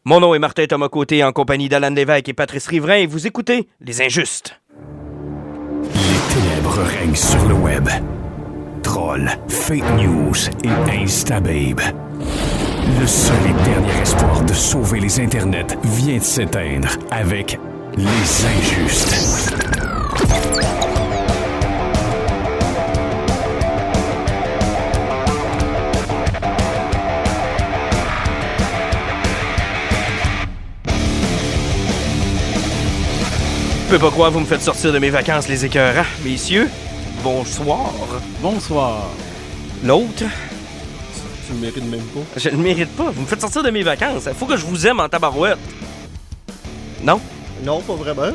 Mon nom est Martin Thomas Côté en compagnie d'Alan Lévesque et Patrice Riverain et vous écoutez Les Injustes. Les ténèbres règnent sur le web. Trolls, fake news et instababe. Le seul et dernier espoir de sauver les internets vient de s'éteindre avec Les Injustes. Je peux pas croire vous me faites sortir de mes vacances, les écœurants. Messieurs, bonsoir. Bonsoir. L'autre, Tu le mérites même pas. je ne le mérite pas. Vous me faites sortir de mes vacances. Il faut que je vous aime en tabarouette. Non? Non, pas vraiment.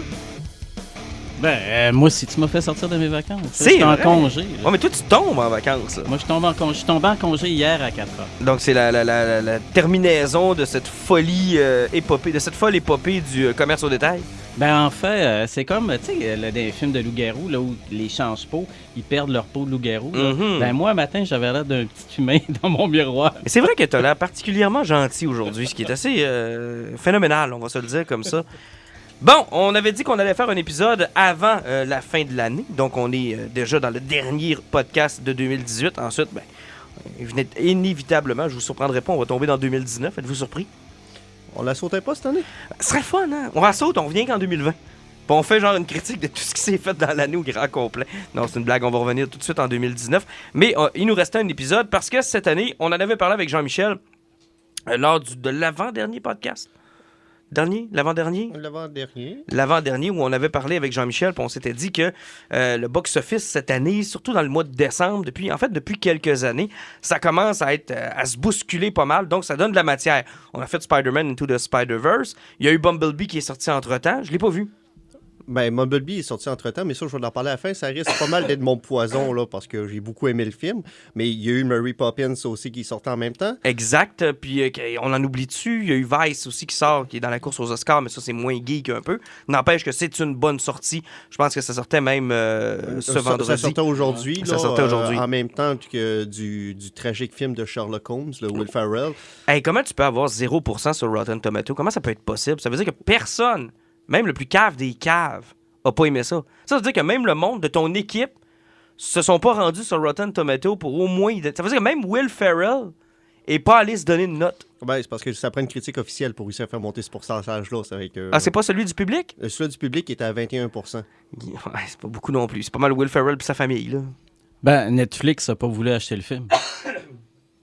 Moi aussi, tu m'as fait sortir de mes vacances. C'est J'étais en vrai. congé. là. Ouais, mais toi, tu tombes en vacances. Là. Moi, je suis tombé en congé hier à 4 heures. Donc, c'est la terminaison de cette folie épopée, de cette folle épopée du commerce au détail. En fait, c'est comme, tu sais, des films de loup-garou, là, où les change-peau, ils perdent leur peau de loup-garou. là. Mhm. Moi, matin, j'avais l'air d'un petit humain dans mon miroir. Et c'est vrai que tu as l'air particulièrement gentil aujourd'hui, ce qui est assez phénoménal, on va se le dire comme ça. Bon, on avait dit qu'on allait faire un épisode avant la fin de l'année, donc on est déjà dans le dernier podcast de 2018. Ensuite, inévitablement, je vous surprendrai pas, on va tomber dans 2019. Êtes-vous surpris? On la sautait pas cette année? Ce serait fun, hein? On la saute, on revient qu'en 2020. Puis on fait genre une critique de tout ce qui s'est fait dans l'année au grand complet. Non, c'est une blague, on va revenir tout de suite en 2019. Mais il nous restait un épisode parce que cette année, on en avait parlé avec Jean-Michel lors de l'avant-dernier podcast. L'avant-dernier? L'avant-dernier où on avait parlé avec Jean-Michel, puis on s'était dit que le box-office cette année, surtout dans le mois de décembre, depuis quelques années, ça commence à se bousculer pas mal, donc ça donne de la matière. On a fait Spider-Man Into the Spider-Verse, il y a eu Bumblebee qui est sorti entre-temps, je l'ai pas vu. Bumblebee est sorti entre-temps, mais ça, je vais en parler à la fin. Ça risque pas mal d'être mon poison, là, parce que j'ai beaucoup aimé le film. Mais il y a eu Mary Poppins aussi qui sortait en même temps. Exact, puis on en oublie dessus, il y a eu Vice aussi qui sort, qui est dans la course aux Oscars, mais ça c'est moins geek un peu. N'empêche que c'est une bonne sortie, je pense que ça sortait même ce vendredi. Ça sortait aujourd'hui, Ça sortait aujourd'hui. en même temps que du tragique film de Sherlock Holmes, le Will Ferrell. Hey, comment tu peux avoir 0% sur Rotten Tomatoes? Comment ça peut être possible? Ça veut dire que personne, même le plus cave des caves, a pas aimé ça. Ça veut dire que même le monde de ton équipe se sont pas rendus sur Rotten Tomatoes pour au moins... Ça veut dire que même Will Ferrell est pas allé se donner une note. C'est parce que ça prend une critique officielle pour réussir à faire monter ce pourcentage-là. C'est pas celui du public? Celui du public est à 21%. Ouais, c'est pas beaucoup non plus. C'est pas mal Will Ferrell et sa famille, là. Netflix a pas voulu acheter le film.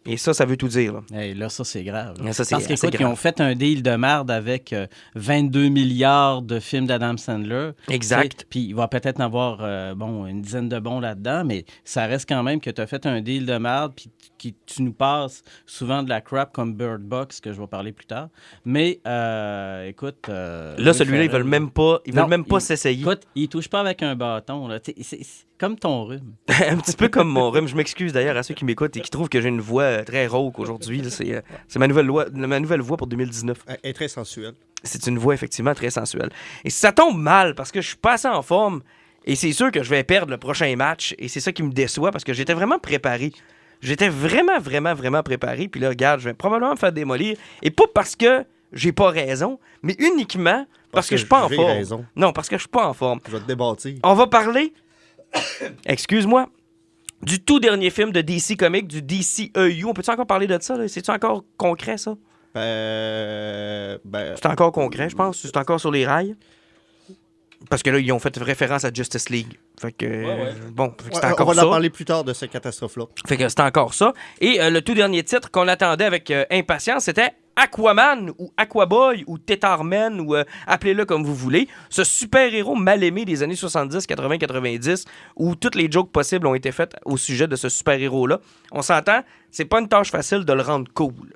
Et ça veut tout dire, là. Hey, là, ça, c'est grave. Là. Ça, c'est Parce assez qu'écoute, ils grave. ont fait un deal de merde avec 22 milliards de films d'Adam Sandler. Exact. Puis il va peut-être en avoir une dizaine de bons là-dedans, mais ça reste quand même que tu as fait un deal de merde, puis tu nous passes souvent de la crap comme Bird Box, que je vais parler plus tard. Mais écoute... Là, celui-là, ils veulent même pas s'essayer. Écoute, il touche pas avec un bâton. Là. C'est comme ton rhume. Un petit peu comme mon rhume. Je m'excuse d'ailleurs à ceux qui m'écoutent et qui trouvent que j'ai une voix très rauque aujourd'hui. Là. C'est ma nouvelle voix pour 2019. Elle est très sensuelle. C'est une voix effectivement très sensuelle. Et ça tombe mal parce que je suis pas assez en forme et c'est sûr que je vais perdre le prochain match et c'est ça qui me déçoit parce que j'étais vraiment préparé. J'étais vraiment, vraiment, vraiment préparé. Puis là, regarde, je vais probablement me faire démolir. Et pas parce que j'ai pas raison, mais uniquement parce que je suis pas en j'ai forme. raison. Non, parce que je suis pas en forme. Je vais te débâtir. On va parler, excuse-moi, du tout dernier film de DC Comics, du DCEU. On peut-tu encore parler de ça? Là? C'est-tu encore concret, ça? C'est encore concret, je pense. C'est encore sur les rails. Parce que là, ils ont fait référence à Justice League. Fait que, fait que c'est encore on va ça. en parler plus tard de cette catastrophe-là. Fait que c'est encore ça. Et le tout dernier titre qu'on attendait avec impatience, c'était Aquaman ou Aquaboy ou Tetarman ou appelez-le comme vous voulez. Ce super-héros mal aimé des années 70, 80, 90 où toutes les jokes possibles ont été faites au sujet de ce super-héros-là. On s'entend, c'est pas une tâche facile de le rendre cool.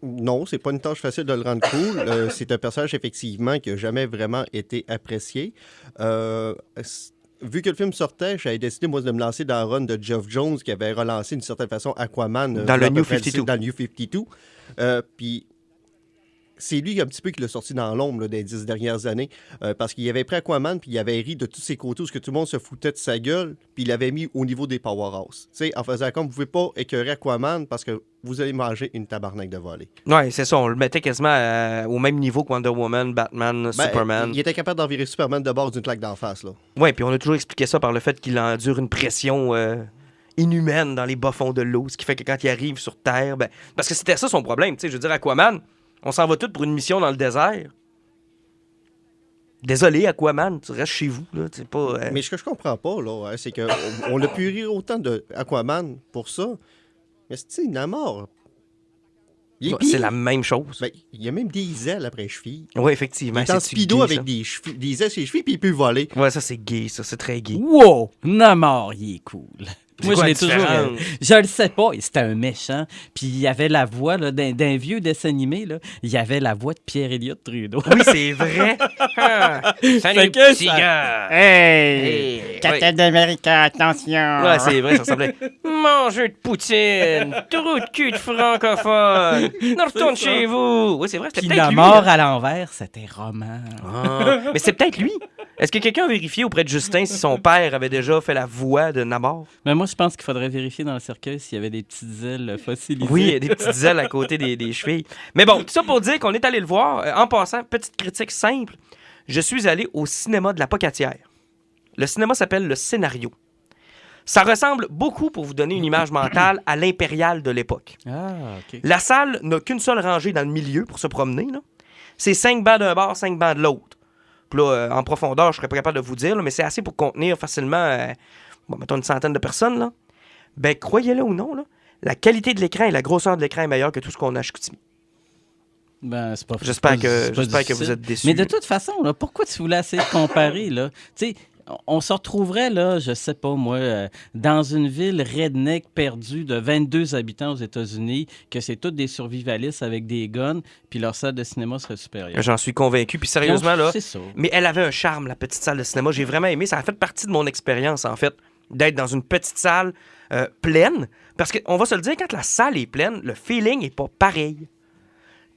Non, c'est pas une tâche facile de le rendre cool. C'est un personnage, effectivement, qui n'a jamais vraiment été apprécié. Vu que le film sortait, j'avais décidé, moi, de me lancer dans le run de Geoff Jones, qui avait relancé, d'une certaine façon, Aquaman. Dans le New 52. Dans le New 52. Puis c'est lui un petit peu qui l'a sorti dans l'ombre là, des 10 dernières années, parce qu'il avait pris Aquaman, puis il avait ri de tous ses côtés où que tout le monde se foutait de sa gueule, puis il l'avait mis au niveau des powerhouses. Tu sais, en faisant comme, vous pouvez pas écœurer Aquaman parce que vous allez manger une tabarnak de volée. Ouais, c'est ça. On le mettait quasiment au même niveau que Wonder Woman, Batman, Superman. Il était capable d'envirer Superman de bord d'une claque d'en face, là. Ouais, puis on a toujours expliqué ça par le fait qu'il endure une pression inhumaine dans les bas-fonds de l'eau, ce qui fait que quand il arrive sur Terre, ben, parce que c'était ça son problème, tu sais, je veux dire, Aquaman, on s'en va tous pour une mission dans le désert. Désolé, Aquaman, tu restes chez vous, là, c'est pas... Mais ce que je comprends pas, là, c'est qu'on on a pu rire autant de Aquaman pour ça, mais c'est Namor. C'est la même chose. Ben, il y a même des ailes après les chevilles. Oui, effectivement. Il est en C'est speedo gay, avec ça. des ailes sur les chevilles, puis il peut voler. Ouais, ça c'est gay, ça, c'est très gay. Wow! Namor, il est cool. C'est Moi, quoi je la l'ai toujours. différence? Je le sais pas. C'était un méchant. Puis il avait la voix là, d'un vieux dessin animé. Là, il avait la voix de Pierre-Éliott Trudeau. Oui, c'est vrai. Ah, salut, Fait que petit ça- gars. Hey! Ouais. Capitaine d'Amérique, attention! Ouais, c'est vrai, ça ressemblait. Mangeur de poutine, trou de cul de francophone, retourne chez vous. Oui, c'est vrai, c'était Puis peut-être lui. Namor hein. à l'envers, c'était roman. Ah, mais c'est peut-être lui. Est-ce que quelqu'un a vérifié auprès de Justin si son père avait déjà fait la voix de Namor? Mais moi, je pense qu'il faudrait vérifier dans le cercueil s'il y avait des petites ailes fossilisées. Oui, il y a des petites ailes à côté des chevilles. Mais bon, tout ça pour dire qu'on est allé le voir. En passant, petite critique simple, je suis allé au cinéma de la Pocatière. Le cinéma s'appelle Le Scénario. Ça ressemble beaucoup, pour vous donner une image mentale, à l'Impérial de l'époque. Ah, OK. La salle n'a qu'une seule rangée dans le milieu pour se promener, là. C'est 5 bancs d'un bord, 5 bancs de l'autre. Puis là, en profondeur, je serais pas capable de vous dire, là, mais c'est assez pour contenir facilement, mettons une centaine de personnes, là. Ben, croyez-le ou non, là, la qualité de l'écran et la grosseur de l'écran est meilleure que tout ce qu'on a à Chicoutimi. Ben, c'est pas J'espère c'est que, pas j'espère que difficile. vous êtes déçus. Mais de toute façon, là, pourquoi tu voulais essayer de comparer, là? Tu sais, on se retrouverait, là, je sais pas moi, dans une ville redneck perdue de 22 habitants aux États-Unis, que c'est tous des survivalistes avec des guns, puis leur salle de cinéma serait supérieure. J'en suis convaincu. Puis sérieusement, là, C'est ça. mais elle avait un charme, la petite salle de cinéma. J'ai vraiment aimé. Ça a fait partie de mon expérience, en fait, d'être dans une petite salle pleine. Parce qu'on va se le dire, quand la salle est pleine, le feeling est pas pareil.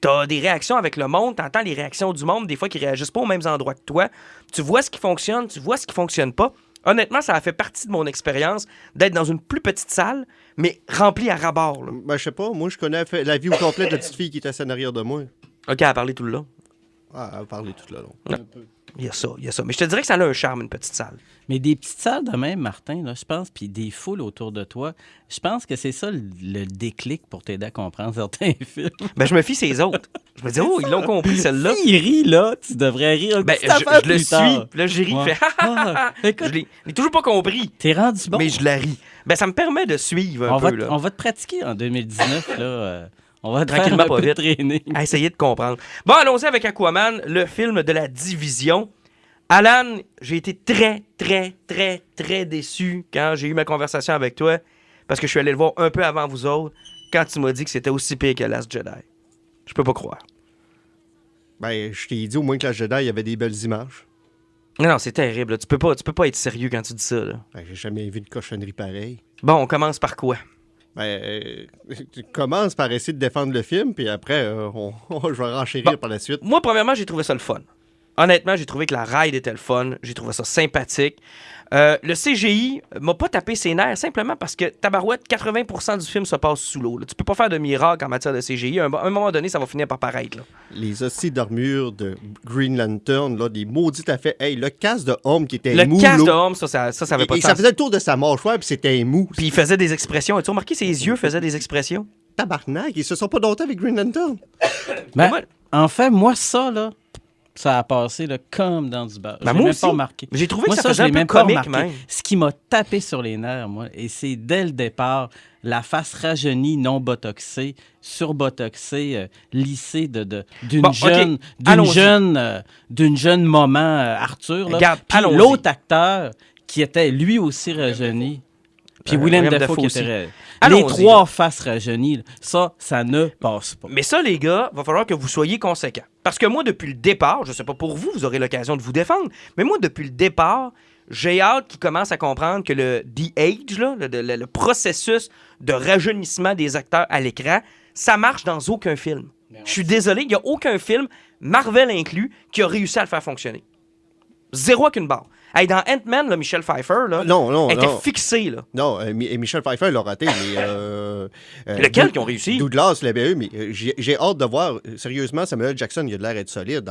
T'as des réactions avec le monde, t'entends les réactions du monde, des fois qui réagissent pas aux mêmes endroits que toi. Tu vois ce qui fonctionne, tu vois ce qui fonctionne pas. Honnêtement, ça a fait partie de mon expérience d'être dans une plus petite salle, mais remplie à ras-bord, là. Ben, je sais pas, moi, je connais la vie au complet de la petite fille qui était assise en arrière de moi. OK, à parler tout le long. Ah, elle parlait tout le long. Il y a ça, il y a ça. Mais je te dirais que ça a un charme, une petite salle. Mais des petites salles de même, Martin, là, je pense, puis des foules autour de toi, je pense que c'est ça le déclic pour t'aider à comprendre certains films. Ben, je me fie ses autres. Je me dis, oh, ils l'ont compris, celle-là. Si il rit, là, tu devrais rire un Ben, petit affaire je le plus suis. tard. Puis là, j'ai ri. Ouais. Je fais, Ah, écoute, je l'ai toujours pas compris. t'es rendu bon. Mais je la ris. Ben, ça me permet de suivre un on, va peu, te, là. on va te pratiquer en 2019, là. On va te faire Tranquillement, un pas peu de vite. training. À essayer de comprendre. Bon, allons-y avec Aquaman, le film de la division. Alan, j'ai été très, très, très, très déçu quand j'ai eu ma conversation avec toi, parce que je suis allé le voir un peu avant vous autres, quand tu m'as dit que c'était aussi pire que Last Jedi. Je peux pas croire. Ben, je t'ai dit au moins que la Jedi, il y avait des belles images. Non, c'est terrible. Là. Tu peux pas être sérieux quand tu dis ça. Là. Ben, j'ai jamais vu de cochonnerie pareille. Bon, on commence par quoi? Ben, tu commences par essayer de défendre le film, puis après, je vais renchérir Bon. par la suite. Moi, premièrement, j'ai trouvé ça le fun. Honnêtement, j'ai trouvé que la ride était le fun. J'ai trouvé ça sympathique. Le CGI m'a pas tapé ses nerfs simplement parce que, tabarouette, 80% du film se passe sous l'eau. Là. Tu peux pas faire de miracle en matière de CGI. À un moment donné, ça va finir par paraître. Là. Les hosties d'armure de Green Lantern, là, des maudits affaires. Hey, le casque de homme qui était Le mou, casque de là. homme, ça avait pas de Et ça sens. faisait le tour de sa mâchoire, puis c'était mou. Puis il faisait des expressions. As-tu remarqué ses yeux faisaient des expressions? Tabarnak, ils se sont pas dotés avec Green Lantern. Ben, moi- en fait, moi, ça, là, ça a passé là, comme dans du beurre. Ben, Je l'ai moi même aussi. pas remarqué. J'ai trouvé Moi, que ça je faisait l'ai un peu même pas comique, remarqué. même. Ce qui m'a tapé sur les nerfs, moi, et c'est dès le départ, la face rajeunie, non botoxée, surbotoxée, lissée d'une Bon, OK, jeune, allons-y. d'une jeune maman Arthur. Là. Regarde, Puis allons-y. l'autre acteur qui était lui aussi rajeuni. Puis Willem William Dafoe Dafoe qui aussi. était... Allons-y, Les trois faces rajeunies, là, ça ne passe pas. Mais ça, les gars, va falloir que vous soyez conséquents. Parce que moi, depuis le départ, je sais pas pour vous, vous aurez l'occasion de vous défendre, mais moi, depuis le départ, j'ai hâte qu'ils commencent à comprendre que le de-age, là, le processus de rajeunissement des acteurs à l'écran, ça marche dans aucun film. Je suis désolé, il n'y a aucun film, Marvel inclus, qui a réussi à le faire fonctionner. Zéro avec une barre. Hey, dans Ant-Man, là, Michel Pfeiffer, là, était fixé. Là. Non, Michel Pfeiffer l'a raté, mais... Lequel qui ont réussi? Douglas l'avait eu, mais j'ai hâte de voir. Sérieusement, Samuel Jackson, il a de l'air d'être solide.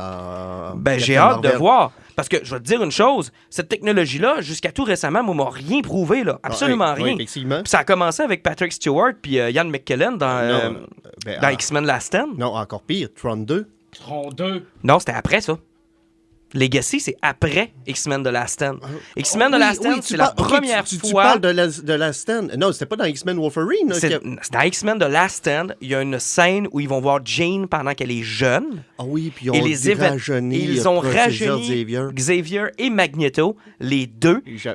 J'ai hâte de voir. Parce que, je vais te dire une chose, cette technologie-là, jusqu'à tout récemment, moi, m'a rien prouvé. Là. Absolument rien. Effectivement. Puis ça a commencé avec Patrick Stewart puis Ian McKellen dans X-Men Last Stand. Non, encore pire, Tron 2. Tron 2. Non, c'était après ça. Legacy, c'est après X-Men The Last Stand. X-Men The Last Stand, c'est la première fois... Tu parles de Last Stand. Non, c'était pas dans X-Men Wolverine. C'est dans X-Men The Last Stand, il y a une scène où ils vont voir Jane pendant qu'elle est jeune. Ah oui, puis ils ont rajeuni Xavier et Magneto, les deux. J'ai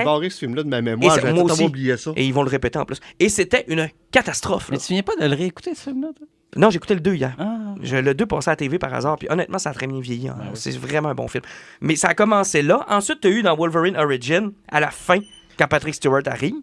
barré ce film-là de ma mémoire, j'ai totalement oublié ça. Et ils vont le répéter en plus. Et c'était une catastrophe. Mais tu viens pas de le réécouter, ce film-là, toi? Non, j'ai écouté le 2 hier. Ah. Le 2 passait à la TV par hasard, puis honnêtement, ça a très bien vieilli. Hein. C'est vraiment un bon film. Mais ça a commencé là. Ensuite, tu as eu dans Wolverine Origin, à la fin, quand Patrick Stewart arrive.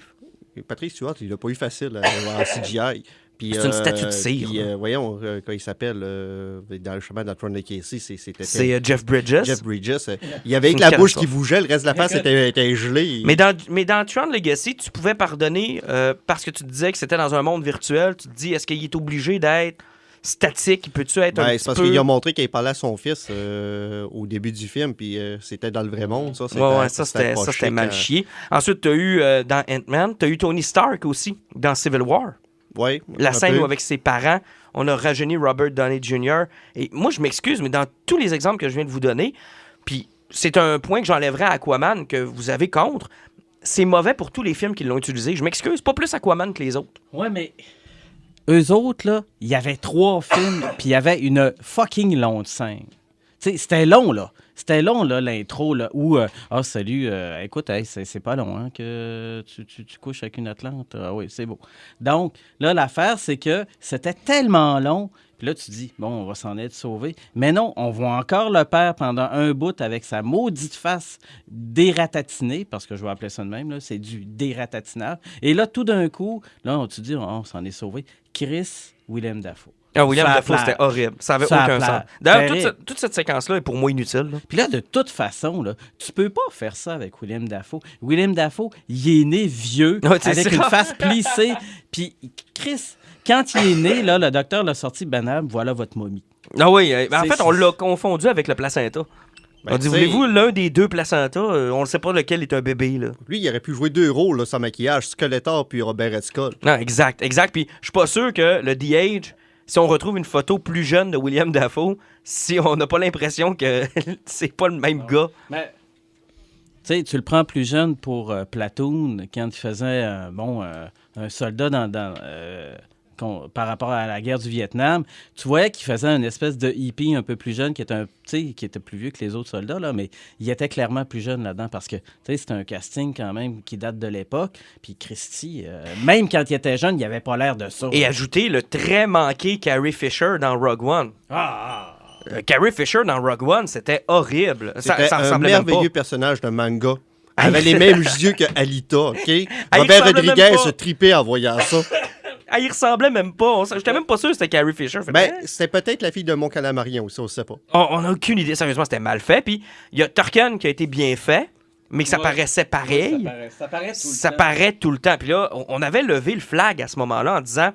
Patrick Stewart, il l'a pas eu facile en CGI. C'est une statue de cire. Voyons, quand il s'appelle, dans le chemin de Tron Legacy, c'était... C'est Jeff Bridges. Jeff Bridges. Il y avait avec la bouche qui bougeait, le reste de la face était gelé. Mais dans Tron Legacy, tu pouvais pardonner parce que tu te disais que c'était dans un monde virtuel. Tu te dis, est-ce qu'il est obligé d'être statique? Peux-tu être un petit peu... C'est parce qu'il a montré qu'il parlait à son fils au début du film, puis c'était dans le vrai monde. Ça, c'était mal chié. Ensuite, tu as eu dans Ant-Man, tu as eu Tony Stark aussi, dans Civil War. Ouais, la scène où avec ses parents, on a rajeuni Robert Downey Jr. Et moi, je m'excuse, mais dans tous les exemples que je viens de vous donner, puis c'est un point que j'enlèverais à Aquaman que vous avez contre, c'est mauvais pour tous les films qui l'ont utilisé. Je m'excuse, pas plus Aquaman que les autres. Ouais, mais eux autres, là, il y avait 3 films, puis il y avait une fucking longue scène. Tu sais, c'était long, là. C'était long, là, l'intro, là, où salut, écoute, hey, c'est pas long, hein, que tu couches avec une Atlante. Ah oui, c'est beau. Donc, là, l'affaire, c'est que c'était tellement long, puis là, tu dis, bon, on va s'en être sauvé. Mais non, on voit encore le père pendant un bout avec sa maudite face dératatinée, parce que je vais appeler ça de même, là, c'est du dératatinage. Et là, tout d'un coup, là, on te dit, on s'en est sauvé. Chris Willem Dafoe. Ah, William Dafoe, c'était horrible. Ça avait aucun sens. D'ailleurs, toute cette séquence-là est pour moi inutile. Là. Puis là, de toute façon, là, tu peux pas faire ça avec William Dafoe. William Dafoe, il est né vieux, avec une face plissée. Puis Chris, quand il est né, là, le docteur l'a sorti banal, voilà votre momie. Ah oui, en fait, on l'a confondu avec le placenta. On dit, voulez-vous l'un des 2 placentas? On ne sait pas lequel est un bébé. Là. Lui, il aurait pu jouer 2 rôles là, sans maquillage, Skeletor puis Robert Red Skull. Non, exact. Puis je suis pas sûr que le The Age... Si on retrouve une photo plus jeune de William Dafoe, si on n'a pas l'impression que c'est pas le même gars. Mais, tu sais, tu le prends plus jeune pour Platoon, quand il faisait un soldat par rapport à la guerre du Vietnam. Tu voyais qu'il faisait une espèce de hippie un peu plus jeune, qui était plus vieux que les autres soldats, là, mais il était clairement plus jeune là-dedans parce que c'était un casting quand même qui date de l'époque. Puis Christy, même quand il était jeune, il avait pas l'air de ça. Et ajouter le très manqué Carrie Fisher dans Rogue One. Carrie Fisher dans Rogue One, c'était horrible. C'était ça un merveilleux personnage de manga. Elle avait les mêmes yeux que Alita, OK? Elle Robert Rodriguez se tripait en voyant ça. Il ressemblait même pas. J'étais même pas sûr que c'était Carrie Fisher. C'était peut-être la fille de Mon Calamarien aussi, on sait pas. On n'a aucune idée. Sérieusement, c'était mal fait. Puis il y a Tarkin qui a été bien fait, mais que ça paraissait pareil. Ça paraît tout le temps. Puis là, on avait levé le flag à ce moment-là en disant,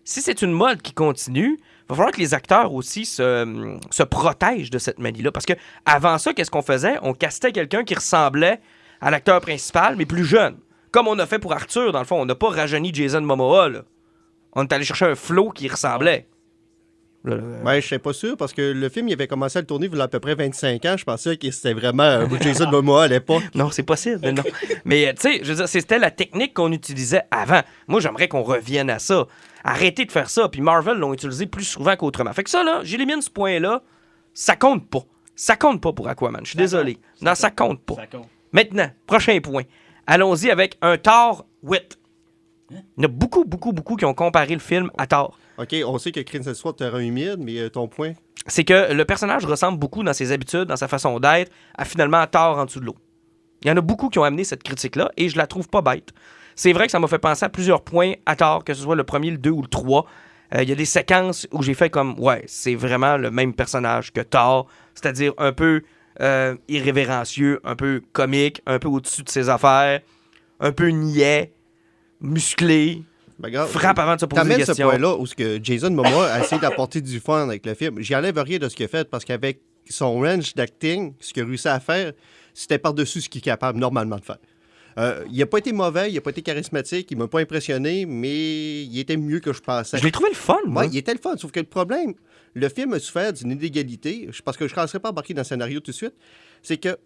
si c'est une mode qui continue, il va falloir que les acteurs aussi se protègent de cette manie-là. Parce que avant ça, qu'est-ce qu'on faisait? On castait quelqu'un qui ressemblait à l'acteur principal, mais plus jeune. Comme on a fait pour Arthur, dans le fond. On n'a pas rajeuni Jason Momoa, là. On est allé chercher un flow qui ressemblait. Je suis pas sûr, parce que le film, il avait commencé à le tourner il y a à peu près 25 ans. Je pensais que c'était vraiment Jason Momoa à l'époque. Non, c'est possible, non. Mais, tu sais, je veux dire, c'était la technique qu'on utilisait avant. Moi, j'aimerais qu'on revienne à ça. Arrêtez de faire ça. Puis Marvel l'ont utilisé plus souvent qu'autrement. Fait que ça, là, j'élimine ce point-là. Ça compte pas. Ça compte pas pour Aquaman. Je suis désolé. Non, ça compte pas. Maintenant, prochain point. Allons-y avec un Thor 8. Il y en a beaucoup qui ont comparé le film à Thor. OK, on sait que Chris Hemsworth est terrain humide, mais ton point? C'est que le personnage ressemble beaucoup dans ses habitudes, dans sa façon d'être, à finalement Thor en dessous de l'eau. Il y en a beaucoup qui ont amené cette critique-là, et je la trouve pas bête. C'est vrai que ça m'a fait penser à plusieurs points à Thor, que ce soit le premier, le 2 ou le 3. Il y a des séquences où j'ai fait comme, ouais, c'est vraiment le même personnage que Thor, c'est-à-dire un peu irrévérencieux, un peu comique, un peu au-dessus de ses affaires, un peu niais, musclé, Ben, regarde, frappe avant de se poser des t'amènes ce questions. point-là où ce que Jason Momoa a essayé d'apporter du fun avec le film. J'y enlève rien de ce qu'il a fait parce qu'avec son range d'acting, ce qu'il a réussi à faire, c'était par-dessus ce qu'il est capable normalement de faire. Il n'a pas été mauvais, il n'a pas été charismatique, il m'a pas impressionné, mais il était mieux que je pensais. Je l'ai trouvé le fun, moi. Ouais, il était le fun, sauf que le problème, le film a souffert d'une inégalité, parce que je ne commencerai pas à embarquer dans le scénario tout de suite, c'est que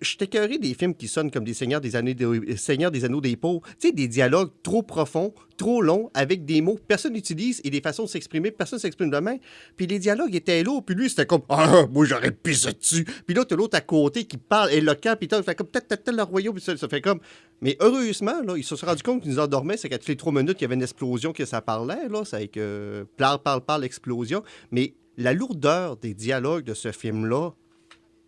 je suis écœuré des films qui sonnent comme des Seigneurs des Anneaux des pauvres. Tu sais, des dialogues trop profonds, trop longs, avec des mots que personne n'utilise et des façons de s'exprimer, personne ne s'exprime de même. Puis les dialogues étaient lourds, puis lui, c'était comme « Ah, moi, j'aurais pissé dessus! » Puis là, t'as l'autre à côté qui parle éloquent, puis t'as fait comme « Peut-être le royaume! » Puis ça fait comme... Mais heureusement, là, ils se sont rendus compte qu'ils nous endormaient, c'est qu'à toutes les 3 minutes, il y avait une explosion que ça parlait, là, c'est avec parle, explosion. Mais la lourdeur des dialogues de ce film-là,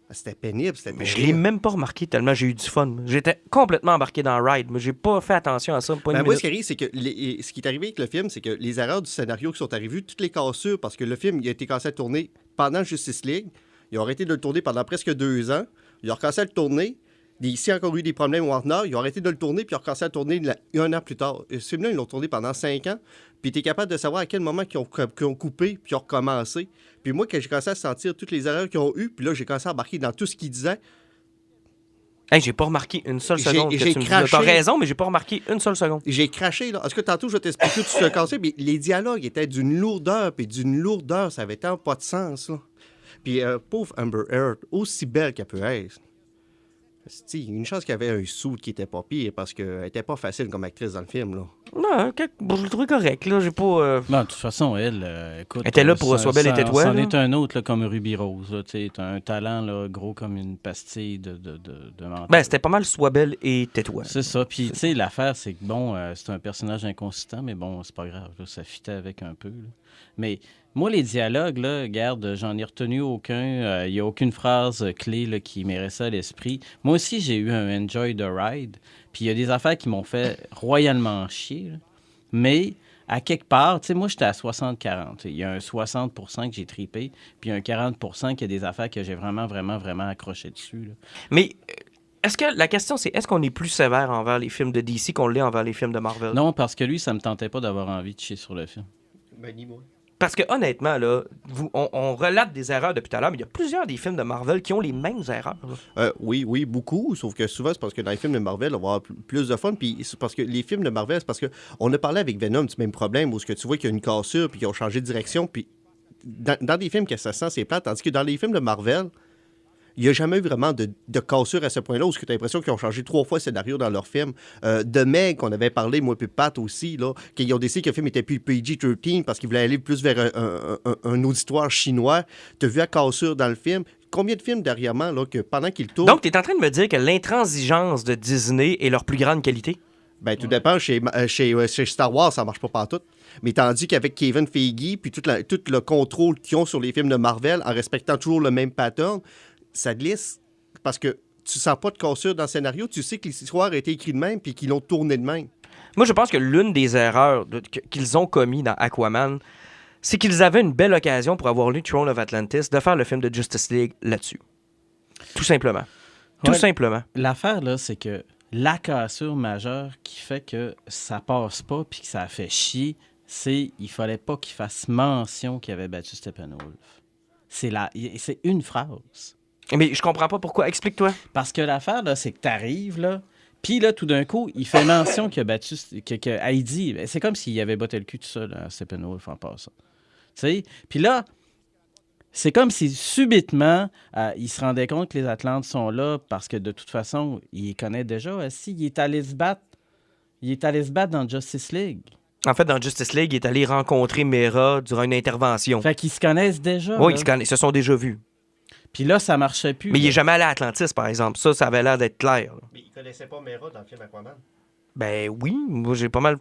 c'était pénible, c'était Mais je pénible. l'ai même pas remarqué tellement j'ai eu du fun. J'étais complètement embarqué dans le ride, mais j'ai pas fait attention à ça. Pas une Ben, moi, minute. ce qui arrive, c'est que ce qui est arrivé avec le film, c'est que les erreurs du scénario qui sont arrivées, toutes les cassures, parce que le film il a été commencé à tourner pendant Justice League. Ils ont arrêté de le tourner pendant presque 2 ans. Ils ont recommencé à le tourner. Ici, encore eu des problèmes au Warner. Ils ont arrêté de le tourner, puis ils ont recommencé à le tourner 1 an plus tard. Et ce film-là, ils l'ont tourné pendant 5 ans. Puis tu es capable de savoir à quel moment qu'ils ont coupé, puis ils ont recommencé. Puis moi, quand j'ai commencé à sentir toutes les erreurs qu'ils ont eues, puis là, j'ai commencé à embarquer dans tout ce qu'ils disaient. Hey, j'ai pas remarqué une seule J'ai- seconde que j'ai tu me dis. craché. T'as raison, mais j'ai pas remarqué une seule seconde. J'ai craché, là. Est-ce que tantôt, je vais t'expliquer tout ce cassé, mais les dialogues étaient d'une lourdeur, puis d'une lourdeur, ça avait tant pas de sens, là. Puis, pauvre Amber Heard, aussi belle qu'elle peut être, c'est une chance qu'il y avait un sou qui était pas pire, parce qu'elle était pas facile comme actrice dans le film, là. Non, je l'ai trouvé correct, là. J'ai pas. Non, de toute façon, elle, écoute... Elle était là pour Sois belle et tais-toi, C'en là. est un autre, là, comme Ruby Rose. Tu sais, t'as un talent là, gros comme une pastille de menthol. Ben, c'était pas mal Sois belle et tais-toi. C'est ça. Puis, tu sais, l'affaire, c'est que, bon, c'est un personnage inconsistant, mais bon, c'est pas grave. Là, ça fitait avec un peu. Là. Mais moi, les dialogues, là, regarde, j'en ai retenu aucun. Il n'y a aucune phrase clé là, qui m'est restée à l'esprit. Moi aussi, j'ai eu un Enjoy the Ride. Puis, il y a des affaires qui m'ont fait royalement chier. Là. Mais, à quelque part, tu sais, moi, j'étais à 60-40. Il y a un 60% que j'ai tripé, puis un 40% qui a des affaires que j'ai vraiment, vraiment, vraiment accroché dessus. Là. Mais est-ce que la question, c'est est-ce qu'on est plus sévère envers les films de DC qu'on l'est envers les films de Marvel? Non, parce que lui, ça me tentait pas d'avoir envie de chier sur le film. Ben, ni moi. Parce que honnêtement, là, on relate des erreurs depuis tout à l'heure, mais il y a plusieurs des films de Marvel qui ont les mêmes erreurs. Là. Oui, beaucoup. Sauf que souvent, c'est parce que dans les films de Marvel, on va avoir plus de fun. Puis c'est parce que les films de Marvel, c'est parce que on a parlé avec Venom du même problème où ce que tu vois qu'il y a une cassure puis qu'ils ont changé de direction. Puis dans des films que ça sent, c'est plate. Tandis que dans les films de Marvel, il n'y a jamais eu vraiment de cassure à ce point-là où tu as l'impression qu'ils ont changé 3 fois le scénario dans leur film. De Meg, qu'on avait parlé, moi et Pat aussi, là, qu'ils ont décidé que le film était plus PG-13 parce qu'ils voulaient aller plus vers un auditoire chinois. Tu as vu la cassure dans le film. Combien de films dernièrement là, que pendant qu'ils tournent... Donc, tu es en train de me dire que l'intransigeance de Disney est leur plus grande qualité? Ben, tout dépend. Chez Star Wars, ça marche pas partout. Mais tandis qu'avec Kevin Feige, puis tout le contrôle qu'ils ont sur les films de Marvel, en respectant toujours le même pattern, ça glisse. Parce que tu sens pas de cassure dans le scénario. Tu sais que l'histoire a été écrite de même, puis qu'ils l'ont tourné de même. Moi, je pense que l'une des erreurs qu'ils ont commis dans Aquaman, c'est qu'ils avaient une belle occasion pour avoir lu Throne of Atlantis de faire le film de Justice League là-dessus. Tout simplement. Tout Ouais. simplement. L'affaire, là, c'est que la cassure majeure qui fait que ça passe pas puis que ça fait chier, c'est il fallait pas qu'il fasse mention qu'il avait battu Steppenwolf. C'est une phrase. Mais je comprends pas pourquoi. Explique-toi. Parce que l'affaire, là, c'est que t'arrives, là, puis là, tout d'un coup, il fait mention qu'il a battu... que Heidi, c'est comme s'il avait botté le cul tout seul à Steppenwolf en passant. Tu sais? Puis là, c'est comme si subitement, il se rendait compte que les Atlantes sont là parce que de toute façon, il les connaît déjà. Si, il est allé se battre. Il est allé se battre dans Justice League. En fait, dans Justice League, il est allé rencontrer Mera durant une intervention. Fait qu'ils se connaissent déjà. Oui, là. ils se sont déjà vus. Puis là, ça marchait plus. Mais il là. est jamais allé à Atlantis, par exemple. Ça avait l'air d'être clair. Là. Mais ils connaissaient pas Mera dans le film Aquaman. Ben oui, moi j'ai pas mal...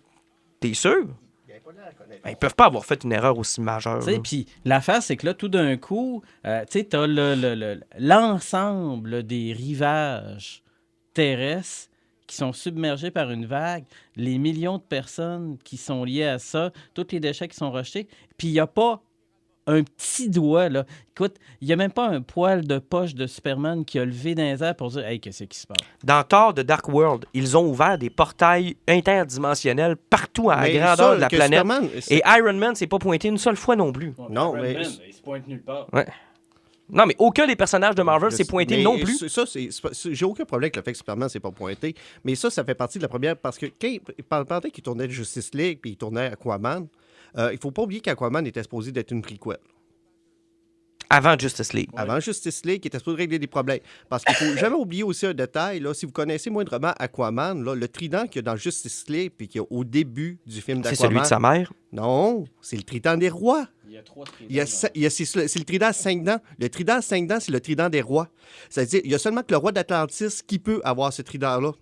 T'es sûr? Il avait pas l'air à connaître. Ben, ils peuvent pas avoir fait une erreur aussi majeure. Tu sais, là. puis l'affaire, c'est que là, tout d'un coup, tu sais, t'as l'ensemble des rivages terrestres qui sont submergés par une vague, les millions de personnes qui sont liées à ça, tous les déchets qui sont rejetés, puis il n'y a pas un petit doigt, là. Écoute, il n'y a même pas un poil de poche de Superman qui a levé dans les airs pour dire « Hey, qu'est-ce qui se passe? » Dans Thor de Dark World, ils ont ouvert des portails interdimensionnels partout à la Mais grandeur ça, de la que planète. Superman, Et Iron Man s'est pas pointé une seule fois non plus. Non, Iron mais- Man, il se pointe nulle part. Ouais. Non, mais aucun des personnages de Marvel s'est pointé Mais non plus. J'ai aucun problème avec le fait que Superman s'est pas pointé. Mais ça fait partie de la première. Parce que pendant qu'il tournait Justice League puis il tournait Aquaman, il faut pas oublier qu'Aquaman était supposé d'être une prequel. Avant Justice League. Avant Justice League, il était supposé régler des problèmes. Parce qu'il faut jamais oublier aussi un détail. Là, si vous connaissez moindrement Aquaman, là, le trident qu'il y a dans Justice League puis qu'il y a au début du film C'est d'Aquaman. celui de sa mère. Non, c'est le trident des rois. Il y a 3 tridents. C'est le trident à 5 dents. Le trident à 5 dents, c'est le trident des rois. C'est-à-dire, il y a seulement que le roi d'Atlantis qui peut avoir ce trident-là.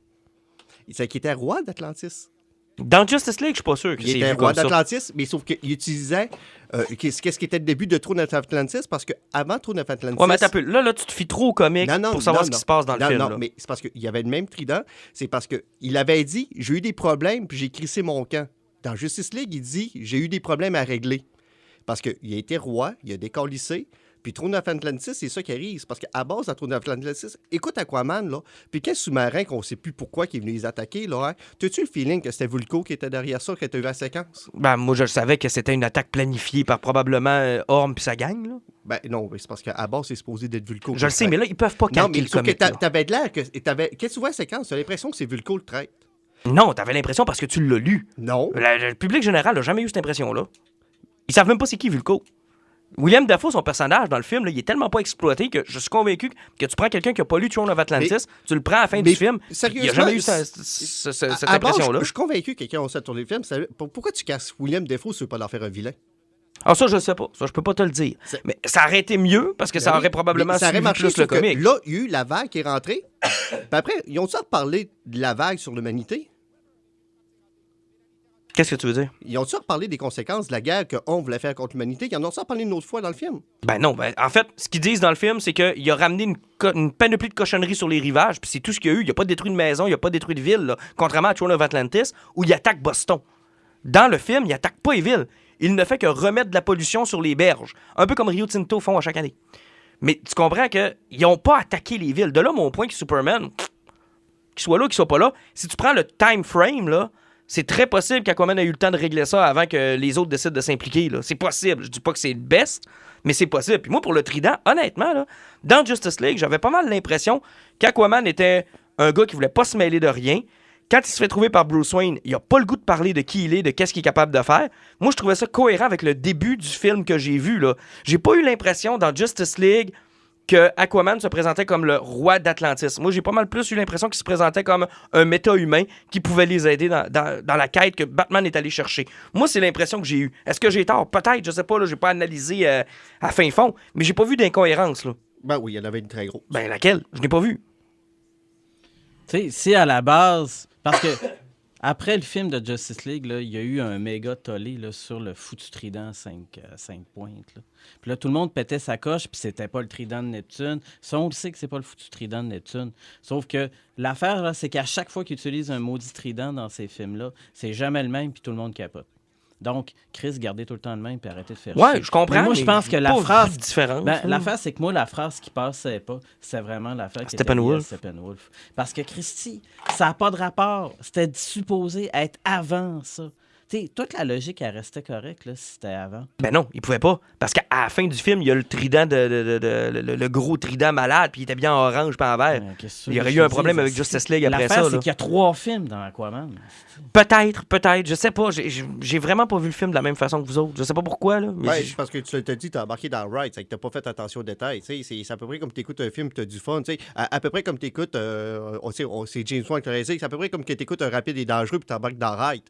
C'est qui était roi d'Atlantis. Dans Justice League, je suis pas sûr que Il c'est était vu roi comme ça. d'Atlantis, mais sauf qu'il utilisait qu'est-ce qui était le début de Throne of Atlantis, parce qu'avant Throne of Atlantis... Ouais, mais attends un peu. Là, tu te fies trop au comique pour savoir ce qui se passe dans le film. Non, là. mais c'est parce qu'il y avait le même trident. C'est parce qu'il avait dit « J'ai eu des problèmes, puis j'ai crissé mon camp ». Dans Justice League, il dit « J'ai eu des problèmes à régler ». Parce qu'il a été roi, il a décalissé, puis Throne of Atlantis, c'est ça qui arrive. C'est parce qu'à base, dans Throne of Atlantis, écoute Aquaman, là, puis quel sous-marin qu'on sait plus pourquoi qui est venu les attaquer, là, hein? T'as-tu le feeling que c'était Vulco qui était derrière ça, qui était eu la séquence? Ben, moi, je savais que c'était une attaque planifiée par probablement Orm puis sa gang. Là. Ben non, mais c'est parce qu'à base, c'est supposé d'être Vulco. Je le sais, mais là, ils peuvent pas Non, calquer mais le sauf que comique. là. t'avais de l'air que... Qu'est-ce que tu vois la séquence? T'as l'impression que c'est Vulco le traître. Non, t'avais l'impression parce que tu l'as lu. Non. Le public général n'a jamais eu cette impression-là. Ils savent même pas c'est qui Vulco. William Dafoe, son personnage dans le film, là, il est tellement pas exploité que je suis convaincu que tu prends quelqu'un qui a pas lu Throne of Atlantis, tu le prends à la fin du film, il n'y a jamais eu cette À base, impression-là. je suis convaincu que quelqu'un a tourner le film. Pourquoi tu casses William Dafoe si tu veux pas leur faire un vilain? Ah, ça, je sais pas. Ça, je peux pas te le dire. Mais ça aurait été mieux parce que ça aurait probablement ça aurait suivi marché, plus le sauf que comique. là, il y a eu la vague qui est rentrée. Puis après, ils ont-tu reparlé de la vague sur l'humanité? Qu'est-ce que tu veux dire? Ils ont-tu reparlé des conséquences de la guerre qu'on voulait faire contre l'humanité? Ils en ont-tu reparlé une autre fois dans le film? Ben non. Ben, en fait, ce qu'ils disent dans le film, c'est qu'il a ramené une panoplie de cochonneries sur les rivages, puis c'est tout ce qu'il y a eu. Il a pas détruit de maison, il a pas détruit de ville, là, contrairement à Throne of Atlantis, où il attaque Boston. Dans le film, il attaque pas les villes. Il ne fait que remettre de la pollution sur les berges, un peu comme Rio Tinto font à chaque année. Mais tu comprends qu'ils n'ont pas attaqué les villes. De là, mon point que Superman, qu'il soit là ou qu'il soit pas là, si tu prends le time frame, là, c'est très possible qu'Aquaman ait eu le temps de régler ça avant que les autres décident de s'impliquer. Là. C'est possible. Je dis pas que c'est le best, mais c'est possible. Puis moi, pour le trident, honnêtement, là, dans Justice League, j'avais pas mal l'impression qu'Aquaman était un gars qui voulait pas se mêler de rien. Quand il se fait trouver par Bruce Wayne, il a pas le goût de parler de qui il est, de qu'est-ce qu'il est capable de faire. Moi, je trouvais ça cohérent avec le début du film que j'ai vu. Là. J'ai pas eu l'impression dans Justice League que Aquaman se présentait comme le roi d'Atlantis. Moi, j'ai pas mal plus eu l'impression qu'il se présentait comme un méta-humain qui pouvait les aider dans la quête que Batman est allé chercher. Moi, c'est l'impression que j'ai eue. Est-ce que j'ai tort? Peut-être, je sais pas, là, j'ai pas analysé à fin fond, mais j'ai pas vu d'incohérence, là. Ben oui, il y en avait une très grosse. Ben, laquelle? Je n'ai pas vu. Tu sais, si à la base... Parce que après le film de Justice League, là, il y a eu un méga tollé là, sur le foutu trident 5 pointes. Là. Puis là, tout le monde pétait sa coche, puis c'était pas le trident de Neptune. Ça, on le sait que c'est pas le foutu trident de Neptune. Sauf que l'affaire, là, c'est qu'à chaque fois qu'ils utilisent un maudit trident dans ces films-là, c'est jamais le même, puis tout le monde capote. Donc, Chris, gardez tout le temps le même, puis arrêtez de faire Ouais, chier. je comprends. Mais moi, je pense que la phrase... différente. Ben, l'affaire, c'est que moi, la phrase qui passait pas, c'est vraiment l'affaire qui Steppenwolf. était Steppenwolf. Parce que, Christy, ça n'a pas de rapport. C'était supposé être avant ça. Tu sais, toute la logique, elle restait correcte, là, si c'était avant. Ben non, il pouvait pas. Parce qu'à la fin du film, il y a le trident, le gros trident malade, puis il était bien en orange puis en vert. Il y aurait eu un problème avec Justice League après ça. L'affaire, c'est là. qu'il y a 3 films dans Aquaman. Peut-être, je sais pas. J'ai vraiment pas vu le film de la même façon que vous autres. Je sais pas pourquoi, là. Mais Ouais, parce que tu t'as dit, t'as embarqué dans le ride, c'est que t'as pas fait attention aux détails. C'est à peu près comme t'écoutes un film, t'as du fun. À peu près comme t'écoutes, c'est James Wan qui l'a dit, c'est à peu près comme que t'écoutes un rapide et dangereux puis t'embarques dans le ride.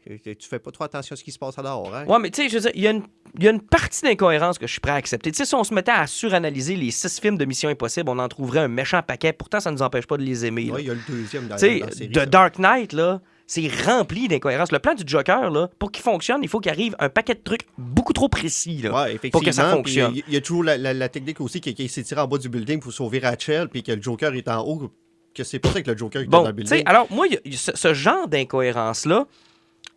Tu fais pas trop attention à ce qui se passe à dehors, hein? ouais, mais tu sais, je veux dire, il y a une partie d'incohérence que je suis prêt à accepter. Tu sais, si on se mettait à suranalyser les 6 films de Mission Impossible, on en trouverait un méchant paquet. Pourtant, ça nous empêche pas de les aimer. là. Ouais, il y a le deuxième dans Tu sais, la série. The ça. Dark Knight, là, c'est rempli d'incohérences. Le plan du Joker, là, pour qu'il fonctionne, il faut qu'il arrive un paquet de trucs beaucoup trop précis, là, Ouais, effectivement. pour que ça fonctionne. Il y a toujours la technique aussi qui s'étire en bas du building pour sauver Rachel, puis que le Joker est en haut. que c'est pas ça que le Joker était Bon, dans le tu sais, building. alors moi, ce genre d'incohérence-là,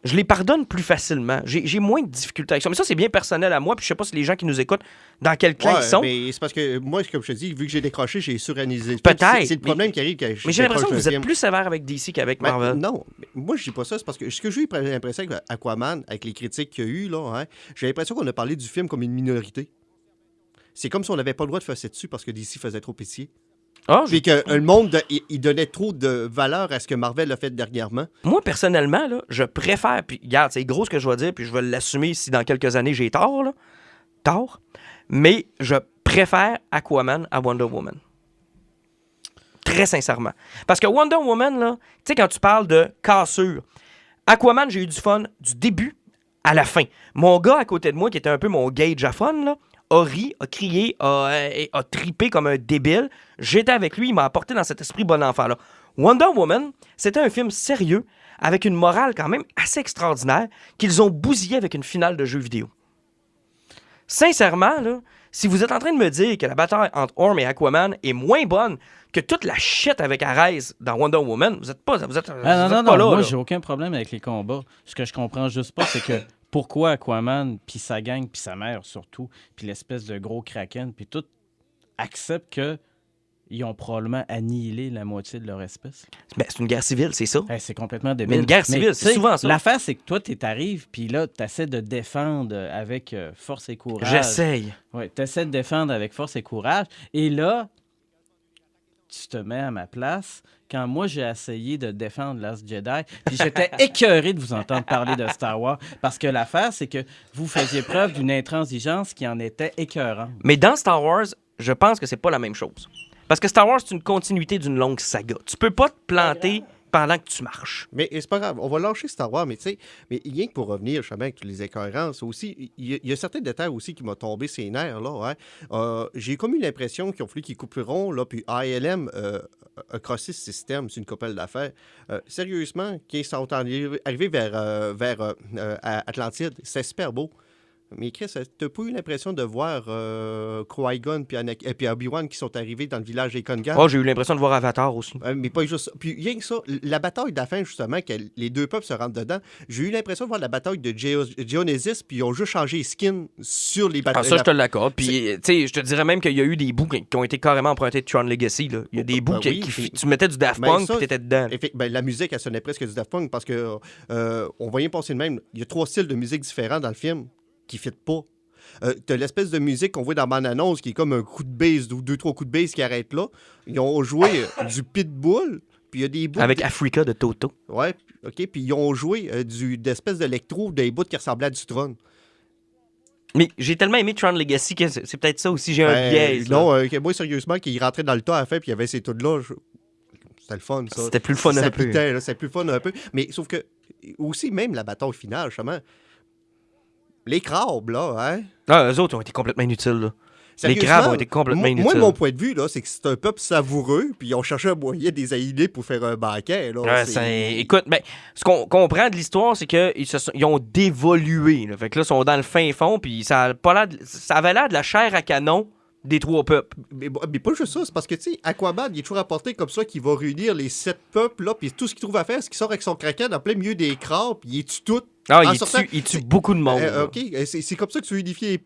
je les pardonne plus facilement. J'ai moins de difficultés avec ça. Mais ça, c'est bien personnel à moi. Puis je sais pas si les gens qui nous écoutent, dans quel clan ils sont. Mais c'est parce que moi, comme je te dis, vu que j'ai décroché, j'ai suranalysé. Peut-être, C'est le problème qui arrive quand je Mais j'ai l'impression que décroche vous un êtes film. plus sévère avec DC qu'avec Ben, Marvel. non, mais moi je dis pas ça, c'est parce que ce que j'ai eu l'impression avec Aquaman, avec les critiques qu'il y a eu, là, hein, j'ai l'impression qu'on a parlé du film comme une minorité. C'est comme si on n'avait pas le droit de faire ça dessus parce que DC faisait trop pitié. Ah, Puis que le monde, il donnait trop de valeur à ce que Marvel a fait dernièrement. Moi, personnellement, là, je préfère. Puis, regarde, c'est gros ce que je vais dire, puis je vais l'assumer si dans quelques années j'ai tort, là. Tort. Mais je préfère Aquaman à Wonder Woman. Très sincèrement. Parce que Wonder Woman, là, tu sais, quand tu parles de cassure, Aquaman, j'ai eu du fun du début à la fin. Mon gars à côté de moi, qui était un peu mon gauge à fun, là, a ri, a crié, a tripé comme un débile. J'étais avec lui, il m'a apporté dans cet esprit bon enfant-là. Wonder Woman, c'était un film sérieux, avec une morale quand même assez extraordinaire, qu'ils ont bousillé avec une finale de jeu vidéo. Sincèrement, là, si vous êtes en train de me dire que la bataille entre Orm et Aquaman est moins bonne que toute la shit avec Ares dans Wonder Woman, vous êtes pas, vous êtes Non, pas non, là. moi, là. j'ai aucun problème avec les combats. Ce que je comprends juste pas, c'est que pourquoi Aquaman, puis sa gang, puis sa mère surtout, puis l'espèce de gros kraken, puis tout, acceptent que ils ont probablement annihilé la moitié de leur espèce. Ben, c'est une guerre civile, c'est ça. C'est complètement débile. Mais une guerre civile, c'est tu sais, souvent ça. L'affaire, c'est que toi, tu arrives, puis là, tu essaies de défendre avec force et courage. J'essaye. Oui, tu essaies de défendre avec force et courage. Et là, tu te mets à ma place quand moi, j'ai essayé de défendre Last Jedi. Puis j'étais écœuré de vous entendre parler de Star Wars. Parce que l'affaire, c'est que vous faisiez preuve d'une intransigeance qui en était écœurante. Mais dans Star Wars, je pense que c'est pas la même chose. Parce que Star Wars, c'est une continuité d'une longue saga. Tu peux pas te planter pendant que tu marches. Mais c'est pas grave, on va lâcher Star Wars, mais tu sais, mais rien que pour revenir, justement, avec toutes les incohérences, aussi, il y a certains détails aussi qui m'ont tombé ses nerfs, là, hein. J'ai comme eu l'impression qu'ils ont fallu qu'ils couperont, là, puis ILM a crossé ce système, c'est une couple d'affaires. Sérieusement, qu'ils sont arrivés vers Atlantide, c'est super beau. Mais Chris, t'as pas eu l'impression de voir Qui-Gon puis Obi-Wan qui sont arrivés dans le village des Kongan? Oh, j'ai eu l'impression de voir Avatar aussi. Mais pas juste ça. Puis rien que ça, la bataille de la fin, justement, que les deux peuples se rentrent dedans, j'ai eu l'impression de voir la bataille de Geonosis, puis ils ont juste changé les skins sur les batailles. Ah, ça, je te l'accorde. Puis, tu sais, je te dirais même qu'il y a eu des bouts qui ont été carrément empruntés de Tron Legacy. Là. Il y a des bouts tu mettais du Daft Punk, puis t'étais dedans. La musique, elle sonnait presque du Daft Punk, parce que on voyait passer le même. Il y a 3 styles de musique différents dans le film qui ne fit pas. T'as l'espèce de musique qu'on voit dans Bande-Annonce qui est comme un coup de bass ou 2-3 coups de bass qui arrêtent là. Ils ont joué du Pitbull, puis il y a des bouts... Avec Africa de Toto. Ouais, OK, puis ils ont joué d'espèces d'électro, des bouts qui ressemblaient à du Tron. Mais j'ai tellement aimé Tron Legacy que c'est peut-être ça aussi, j'ai un biais. Non, moi, sérieusement, qu'il rentrait dans le tas à la fin, puis il y avait ces tunes-là, c'était le fun, ça. C'était plus le fun un peu. C'était plus le fun un peu. Mais sauf que, aussi, même la bataille finale, justement... Les crabes, là, hein? Ah, eux autres ont été complètement inutiles, là. Les Sérieusement, crabes ont été complètement inutiles. Moi, mon point de vue, là, c'est que c'est un peuple savoureux, puis ils ont cherché un moyen de les aider pour faire un banquet. Là, Ouais, écoute, ben, ce qu'on comprend de l'histoire, c'est qu'ils ont dévolué. Là. Fait que là, ils sont dans le fin fond, puis ça avait l'air de la chair à canon des 3 peuples. Mais pas juste ça, c'est parce que, tu sais, Aquaman, il est toujours apporté comme ça qu'il va réunir les 7 peuples, là, puis tout ce qu'il trouve à faire, c'est qu'il sort avec son kraken en plein milieu des crabes, puis il tue tout. Ah, il tue beaucoup de monde. OK, c'est comme ça que tu unifies les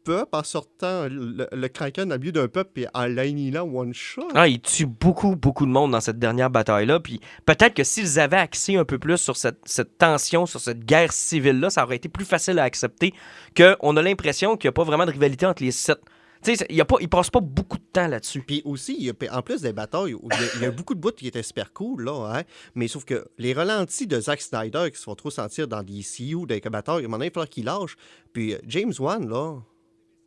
peuples en sortant le kraken dans le milieu d'un peuple et en l'annihilant one shot. Ah, il tue beaucoup, beaucoup de monde dans cette dernière bataille-là. Puis peut-être que s'ils avaient axé un peu plus sur cette tension, sur cette guerre civile-là, ça aurait été plus facile à accepter qu'on a l'impression qu'il n'y a pas vraiment de rivalité entre les 7. Tu sais, il passe pas beaucoup de temps là-dessus. Puis aussi, en plus des batailles, il y a beaucoup de bouts qui étaient super cool, là, hein? Mais sauf que les ralentis de Zack Snyder qui se font trop sentir dans des CU, des batailles, il y a un moment donné, il va falloir qu'il lâche. Puis James Wan, là,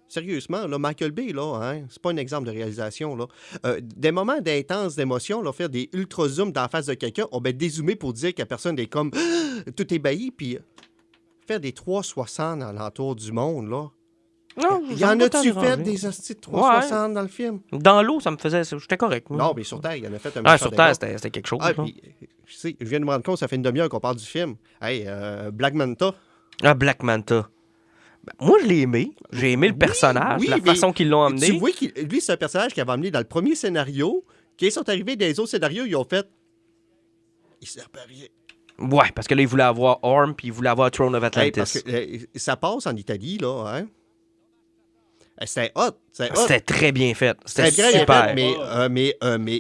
sérieusement, là, Michael Bay, là, hein, c'est pas un exemple de réalisation, là. Des moments d'intense d'émotion, là, faire des ultra-zooms dans la face de quelqu'un, on va dézoomer pour dire que la personne est comme tout ébahi, puis faire des 360 alentour du monde, là. Non, il y en a-tu fait des hosties de 360 dans le film? Dans l'eau, ça me faisait... J'étais correct. Non, mais sur Terre, il y en a fait un Ah, sur Terre, c'était quelque chose. Puis, je viens de me rendre compte, ça fait une demi-heure qu'on parle du film. Hey, Black Manta. Ah, Black Manta. Ben, moi, je l'ai aimé. J'ai aimé le personnage, la façon qu'ils l'ont amené. Tu vois, lui, c'est un personnage qui avait amené dans le premier scénario, Quand ils sont arrivés dans les autres scénarios, ils ont fait... Ils servent à rien. Ouais, parce que là, ils voulaient avoir Orm, puis ils voulaient avoir Throne of Atlantis. Hey, parce que ça passe en Italie, là, hein? C'était hot. C'était très bien fait. C'était Très bien super. fait,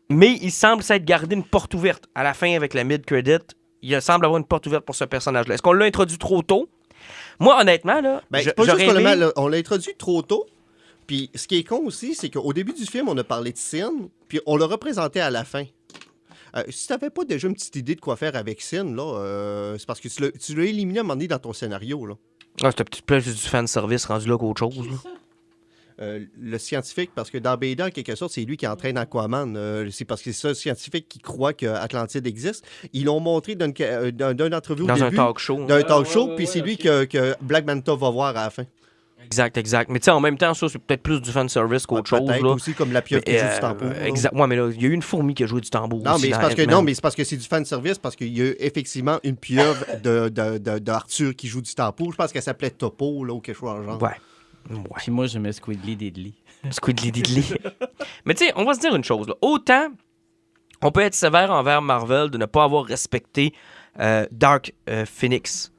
Mais il semble s'être gardé une porte ouverte. À la fin, avec la mid-credit, il semble avoir une porte ouverte pour ce personnage-là. Est-ce qu'on l'a introduit trop tôt? Moi, honnêtement, là, c'est pas juste j'aurais qu'on aimé... on l'a introduit trop tôt. Puis ce qui est con aussi, c'est qu'au début du film, on a parlé de Sin, puis on l'a représenté à la fin. Si tu n'avais pas déjà une petite idée de quoi faire avec Sin, là, c'est parce que tu l'as éliminé à un moment donné dans ton scénario. Là. Ah, c'était peut-être plus du fanservice rendu là qu'autre chose. Là. Le scientifique, parce que dans Beta, en quelque sorte, c'est lui qui entraîne Aquaman. C'est parce que c'est ça, le scientifique qui croit qu'Atlantide existe. Ils l'ont montré d'une entrevue Dans au un début. talk show. Dans un talk show, puis c'est lui que Black Manta va voir à la fin. Exact. Mais tu sais, en même temps, ça, c'est peut-être plus du fanservice qu'autre chose. Peut-être Là. aussi comme la pieuvre qui joue du tambour. Exact. Ouais, mais là, il y a eu une fourmi qui a joué du tambour. Non, aussi mais c'est dans parce que, Ant-Man. non, mais c'est parce que c'est du fanservice, parce qu'il y a eu effectivement une pieuvre d'Arthur qui joue du tambour. Je pense qu'elle s'appelait Topo, là, ou quelque chose en genre. Ouais. Puis moi, j'aimais Squidly Diddly. Squidly Diddly. Mais tu sais, on va se dire une chose. Là. Autant, on peut être sévère envers Marvel de ne pas avoir respecté Dark Phoenix.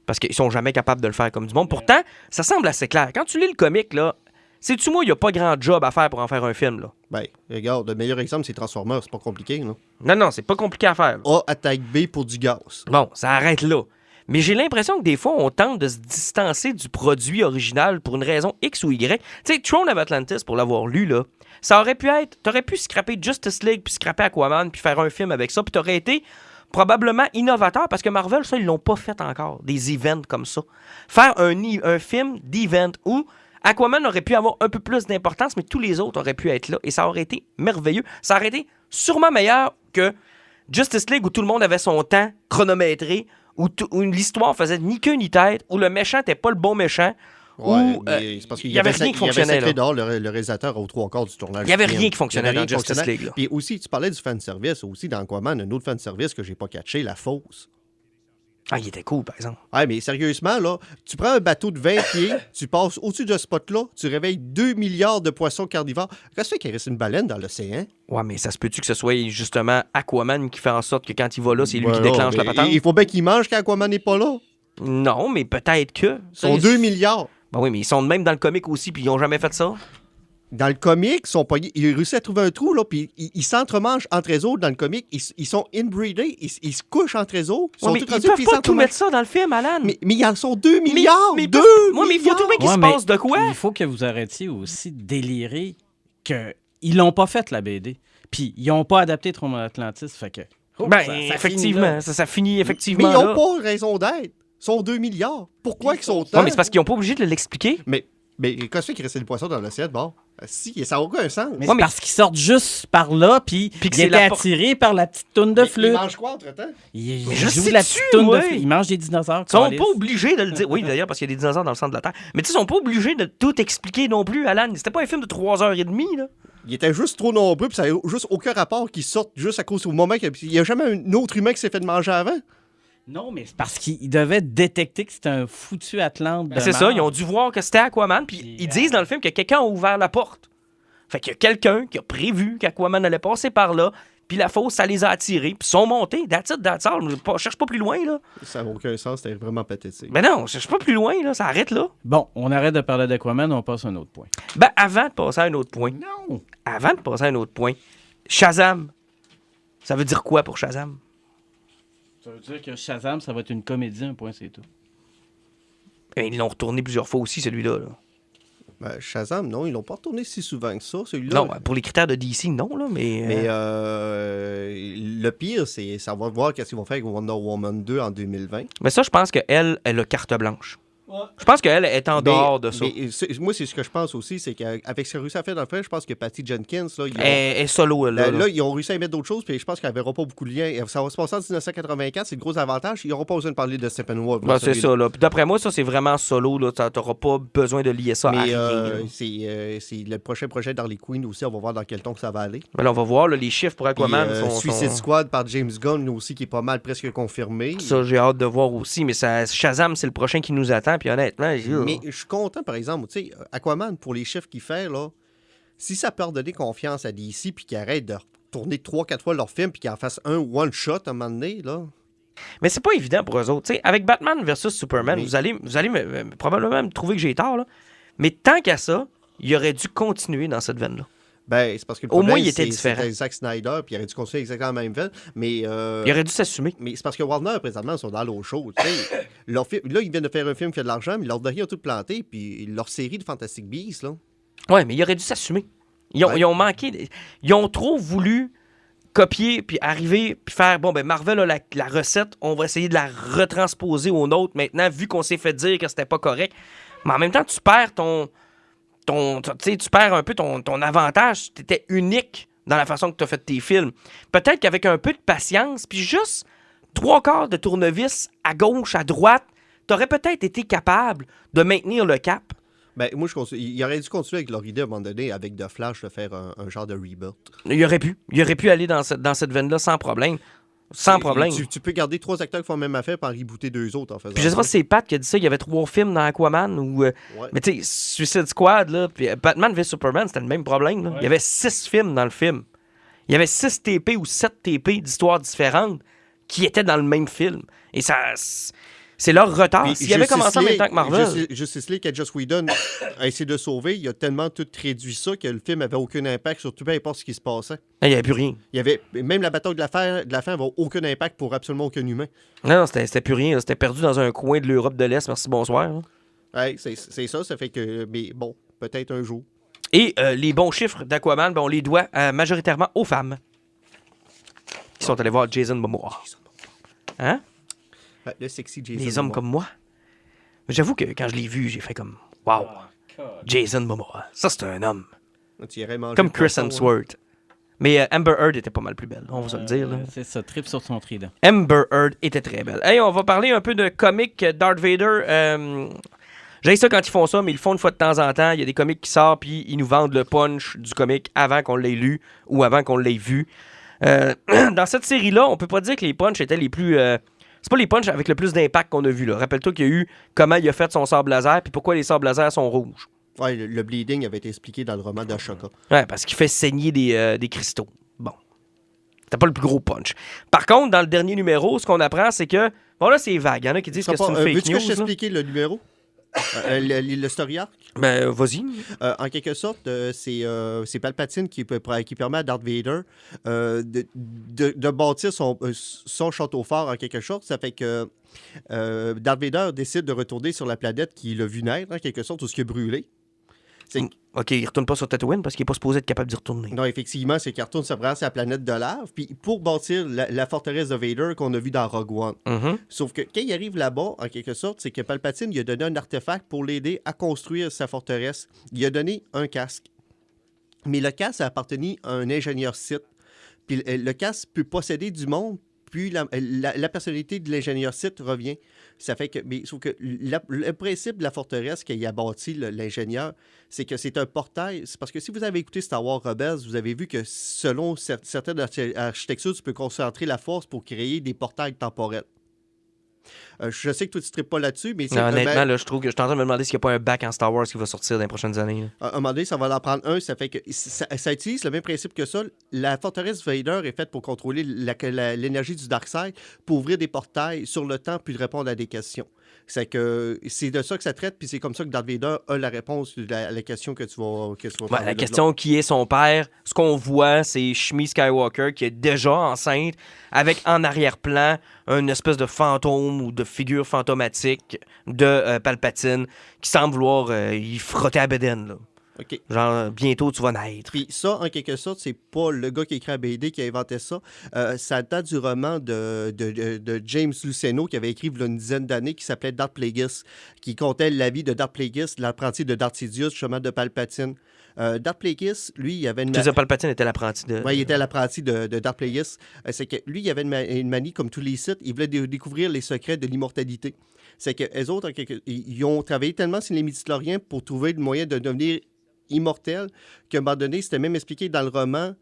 Parce qu'ils sont jamais capables de le faire comme du monde. Pourtant, ça semble assez clair. Quand tu lis le comic, là, sais-tu moi, il n'y a pas grand job à faire pour en faire un film, là. Ben, regarde, le meilleur exemple, c'est Transformers. C'est pas compliqué, là. Non, c'est pas compliqué à faire. Là. A attaque B pour du gaz. Bon, ça arrête là. Mais j'ai l'impression que des fois, on tente de se distancer du produit original pour une raison X ou Y. Tu sais, Throne of Atlantis, pour l'avoir lu, là, ça aurait pu être... T'aurais pu scraper Justice League, puis scraper Aquaman, puis faire un film avec ça, puis t'aurais été probablement innovateur, parce que Marvel, ça, ils l'ont pas fait encore, des events comme ça. Faire un film d'event où Aquaman aurait pu avoir un peu plus d'importance, mais tous les autres auraient pu être là, et ça aurait été merveilleux. Ça aurait été sûrement meilleur que Justice League, où tout le monde avait son temps chronométré, où l'histoire faisait ni queue ni tête, où le méchant n'était pas le bon méchant, Ouais, où mais c'est parce qu'il y avait rien qui fonctionnait. Il y avait Là. dehors le réalisateur au 3/4 du tournage. Il n'y avait du film. rien qui fonctionnait Il y avait dans rien qui Justice fonctionnait. League. Là. Puis aussi, tu parlais du fanservice, aussi dans Aquaman, un autre fanservice que j'ai pas catché, la fosse. Ah, il était cool, par exemple. Ouais, mais sérieusement, là, tu prends un bateau de 20 pieds, tu passes au-dessus de ce spot-là, tu réveilles 2 milliards de poissons carnivores. Qu'est-ce que fait qu'il reste une baleine dans l'océan? Ouais, mais ça se peut-tu que ce soit justement Aquaman qui fait en sorte que quand il va là, c'est lui qui Voilà, déclenche la mais patente? il faut bien qu'il mange quand Aquaman n'est pas là. Non, mais peut-être que. Ils sont 2 milliards. Ben oui, mais ils sont de même dans le comic aussi, puis ils n'ont jamais fait ça. Dans le comic, ils réussissent à trouver un trou, là, puis ils s'entremangent entre eux autres dans le comic. Ils sont inbreedés, ils se couchent entre eux autres. Ouais, mais ils peuvent pas tout mettre ça dans le film, Alan. Mais ils en sont 2 milliards! Mais 2 moi, mais il faut trouver qu'il Ouais, se mais passe de quoi. Il faut que vous arrêtiez aussi de délirer qu'ils l'ont pas fait, la BD. Puis ils n'ont pas adapté Throne of Atlantis, fait que... Ben, ça effectivement, finit ça finit Mais effectivement ils n'ont là. pas raison d'être. Ils sont 2 milliards. Pourquoi ils sont tant? Ouais, mais c'est parce qu'ils n'ont pas obligé de l'expliquer. Mais qu'est-ce que fait qu'il restait des poissons dans l'assiette? Bon, si, ça n'a aucun sens. Mais Ouais, c'est parce qu'ils sortent juste par là, puis que ils c'est étaient la attirés par la petite toune de Mais ils flûte. mangent quoi entre-temps? Ils Mais je jouent sais la dessus, petite toune de ouais. flûte. Ils mangent des dinosaures. Ils sont câlisse. pas obligés de le dire. Oui, d'ailleurs, parce qu'il y a des dinosaures dans le centre de la Terre. Mais tu sais, ils sont pas obligés de tout expliquer non plus, Alan. C'était pas un film de 3h30, là. Ils étaient juste trop nombreux, puis ça n'a juste aucun rapport qu'ils sortent juste à cause du moment qu'il n'y a jamais un autre humain qui s'est fait manger avant. Non, mais c'est parce qu'ils devaient détecter que c'était un foutu Atlante de Ben, c'est ça, marde. ils ont dû voir que c'était Aquaman, puis ils disent dans le film que quelqu'un a ouvert la porte. Fait qu'il y a quelqu'un qui a prévu qu'Aquaman allait passer par là, puis la fosse, ça les a attirés, puis ils sont montés. That's it, that's all. Je cherche pas plus loin, là. Ça n'a aucun sens, c'était vraiment pathétique. Mais non, je cherche pas plus loin, là. Ça arrête là. Bon, on arrête de parler d'Aquaman, on passe à un autre point. Ben, avant de passer à un autre point. Non! Avant de passer à un autre point, Shazam. Ça veut dire quoi pour Shazam? Ça veut dire que Shazam, ça va être une comédie, un point, c'est tout. Ben, ils l'ont retourné plusieurs fois aussi, celui-là. Là. Ben, Shazam, non, ils l'ont pas retourné si souvent que ça, celui-là. Non, pour les critères de DC, non, là, mais... Mais le pire, c'est ça va voir qu'est-ce qu'ils vont faire avec Wonder Woman 2 en 2020. Mais ça, je pense qu'elle, elle a carte blanche. Je pense qu'elle est en dehors de ça. Mais moi, c'est ce que je pense aussi, c'est qu'avec ce qu'ils ont réussi à faire dans le film, je pense que Patty Jenkins, là, Elle est solo, elle, là. là, ils ont réussi à mettre d'autres choses, puis je pense qu'elle verra pas beaucoup de liens. Ça va se passer en 1984, c'est le gros avantage. Ils n'auront pas besoin de parler de Steppenwolf. Ben, c'est ça, là. Puis d'après moi, ça, c'est vraiment solo, là. T'auras pas besoin de lier ça à Mais rien, là. c'est le prochain projet d'Harley Quinn aussi. On va voir dans quel ton que ça va aller. Mais là, on va voir, là, les chiffres pour Puis, Aquaman sont... Suicide Squad par James Gunn aussi, qui est pas mal presque confirmé. Ça, j'ai hâte de voir aussi, mais ça, Shazam, c'est le prochain qui nous attend, puis honnêtement... Mais je suis content, par exemple, tu sais, Aquaman, pour les chiffres qu'il fait, là, si ça peut redonner confiance à DC puis qu'ils arrêtent de tourner 3-4 fois leur film puis qu'ils en fassent un one-shot à un moment donné, là... Mais c'est pas évident pour eux autres. T'sais, avec Batman versus Superman, Oui. vous allez probablement me trouver que j'ai tort, là. Mais tant qu'à ça, il aurait dû continuer dans cette veine-là. Ben, c'est parce que le Au moins, problème, il était différent. c'était Zack Snyder, puis il aurait dû continuer exactement la même veine, mais... Il aurait dû s'assumer. Mais c'est parce que Warner, présentement, sont dans l'eau chaude. Tu sais. Leur là, ils viennent de faire un film qui a de l'argent, mais leur derrière ont tout planté, puis leur série de Fantastic Beasts, là... Ouais, mais il aurait dû s'assumer. Ils ont manqué... Ils ont trop voulu copier, puis arriver, puis faire, bon, ben Marvel a la recette, on va essayer de la retransposer aux nôtres maintenant, vu qu'on s'est fait dire que c'était pas correct. Mais en même temps, tu perds tu perds un peu ton avantage. Tu étais unique dans la façon que tu as fait tes films. Peut-être qu'avec un peu de patience, puis juste 3/4 de tournevis à gauche, à droite, tu aurais peut-être été capable de maintenir le cap. Ben, moi, il aurait dû continuer avec leur idée à un moment donné, avec The Flash, de faire un genre de reboot. Il aurait pu aller dans cette veine-là sans problème. Sans problème. Tu peux garder 3 acteurs qui font la même affaire pour en rebooter 2 autres en faisant Puis je sais pas ça. si c'est Pat qui a dit ça, il y avait 3 films dans Aquaman ou... Ouais. Mais tu sais, Suicide Squad, là, puis Batman v Superman, c'était le même problème. Là. Ouais. Il y avait 6 films dans le film. Il y avait 6 TP ou 7 TP d'histoires différentes qui étaient dans le même film. Et ça... C'est leur retard. Puis S'il avait commencé en même temps que Marvel... Justice League que Joss Whedon a essayé de sauver, il a tellement tout réduit ça que le film avait aucun impact sur tout peu importe ce qui se passait. Il n'y avait plus rien. Il y avait, même la bataille de la fin avait aucun impact pour absolument aucun humain. Non, c'était plus rien. Là. C'était perdu dans un coin de l'Europe de l'Est. Merci, bonsoir. Là. Ouais, c'est ça fait que... Mais bon, peut-être un jour. Et les bons chiffres d'Aquaman, ben, on les doit majoritairement aux femmes qui sont allées voir Jason Momoa. Hein? Le sexy Jason Les hommes Momoa. comme moi. Mais j'avoue que quand je l'ai vu, j'ai fait comme wow, Jason Momoa. Ça, c'est un homme. Tu irais manger Comme le Chris poisson, hein. Hemsworth. Mais Amber Heard était pas mal plus belle, on va se le dire. Là. C'est ça, trip sur son trident. Amber Heard était très belle. Hey, on va parler un peu de comics Darth Vader. J'aime ça quand ils font ça, mais ils le font une fois de temps en temps. Il y a des comics qui sortent, puis ils nous vendent le punch du comic avant qu'on l'ait lu ou avant qu'on l'ait vu. Dans cette série-là, on peut pas dire que les punchs étaient les plus... c'est pas les punchs avec le plus d'impact qu'on a vu. Là. Rappelle-toi qu'il y a eu comment il a fait son sabre laser, puis pourquoi les sabres laser sont rouges. Ouais, le bleeding avait été expliqué dans le roman d'Ashoka. Ouais, parce qu'il fait saigner des cristaux. Bon. C'était pas le plus gros punch. Par contre, dans le dernier numéro, ce qu'on apprend, c'est que... Bon, là, c'est vague. Il y en a qui disent que c'est une fake Veux-tu que je news. Là. t'explique le numéro? Le story arc? Ben, vas-y. En quelque sorte, c'est Palpatine qui permet à Darth Vader de bâtir son château fort en quelque sorte. Ça fait que Darth Vader décide de retourner sur la planète qu'il a vu naître, en quelque sorte, tout ce qui est brûlé. OK, il retourne pas sur Tatooine parce qu'il est pas supposé être capable d'y retourner. Non, effectivement, c'est qu'il retourne sur la planète de lave, puis pour bâtir la forteresse de Vader qu'on a vue dans Rogue One. Mhm. Sauf que quand il arrive là-bas, en quelque sorte, c'est que Palpatine lui a donné un artefact pour l'aider à construire sa forteresse. Il a donné un casque. Mais le casque a appartenu à un ingénieur Sith. Puis le casque peut posséder du monde, puis la personnalité de l'ingénieur Sith revient. Ça fait que, mais sauf que le principe de la forteresse qu'il a bâti, l'ingénieur, c'est que c'est un portail. C'est parce que si vous avez écouté Star Wars Rebels, vous avez vu que selon certaines architectures, tu peux concentrer la force pour créer des portails temporels. Je sais que toi, tu ne tripes pas là-dessus, mais... Non, honnêtement, là, je trouve que je suis en train de me demander s'il n'y a pas un bac en Star Wars qui va sortir dans les prochaines années. Là. À un moment donné, ça va en prendre un. Ça fait que ça utilise le même principe que ça. La forteresse Vader est faite pour contrôler l'énergie du Darkseid, pour ouvrir des portails sur le temps, puis de répondre à des questions. C'est de ça que ça traite, puis c'est comme ça que Darth Vader a la réponse à la question que tu vas Ouais, parler la de question qui est son père, ce qu'on voit, c'est Shmi Skywalker qui est déjà enceinte, avec en arrière-plan une espèce de fantôme ou de figure fantomatique de Palpatine qui semble vouloir y frotter à bedaine, là. OK. Genre, bientôt tu vas naître. Puis ça, en quelque sorte, c'est pas le gars qui a écrit la BD qui a inventé ça. Ça date du roman de James Luceno qui avait écrit il y a une dizaine d'années qui s'appelait Darth Plagueis, qui contait la vie de Darth Plagueis, l'apprenti de Darth Sidious, justement de Palpatine. Darth Plagueis, lui, il avait une... Tu disais Palpatine était l'apprenti de... Ouais, il était l'apprenti de Darth Plagueis. C'est que lui, il avait une manie, comme tous les Sith, il voulait découvrir les secrets de l'immortalité. C'est que les autres, ils ont travaillé tellement sur les midi-chloriens pour trouver le moyen de devenir immortel qu'à un moment donné, c'était même expliqué dans le roman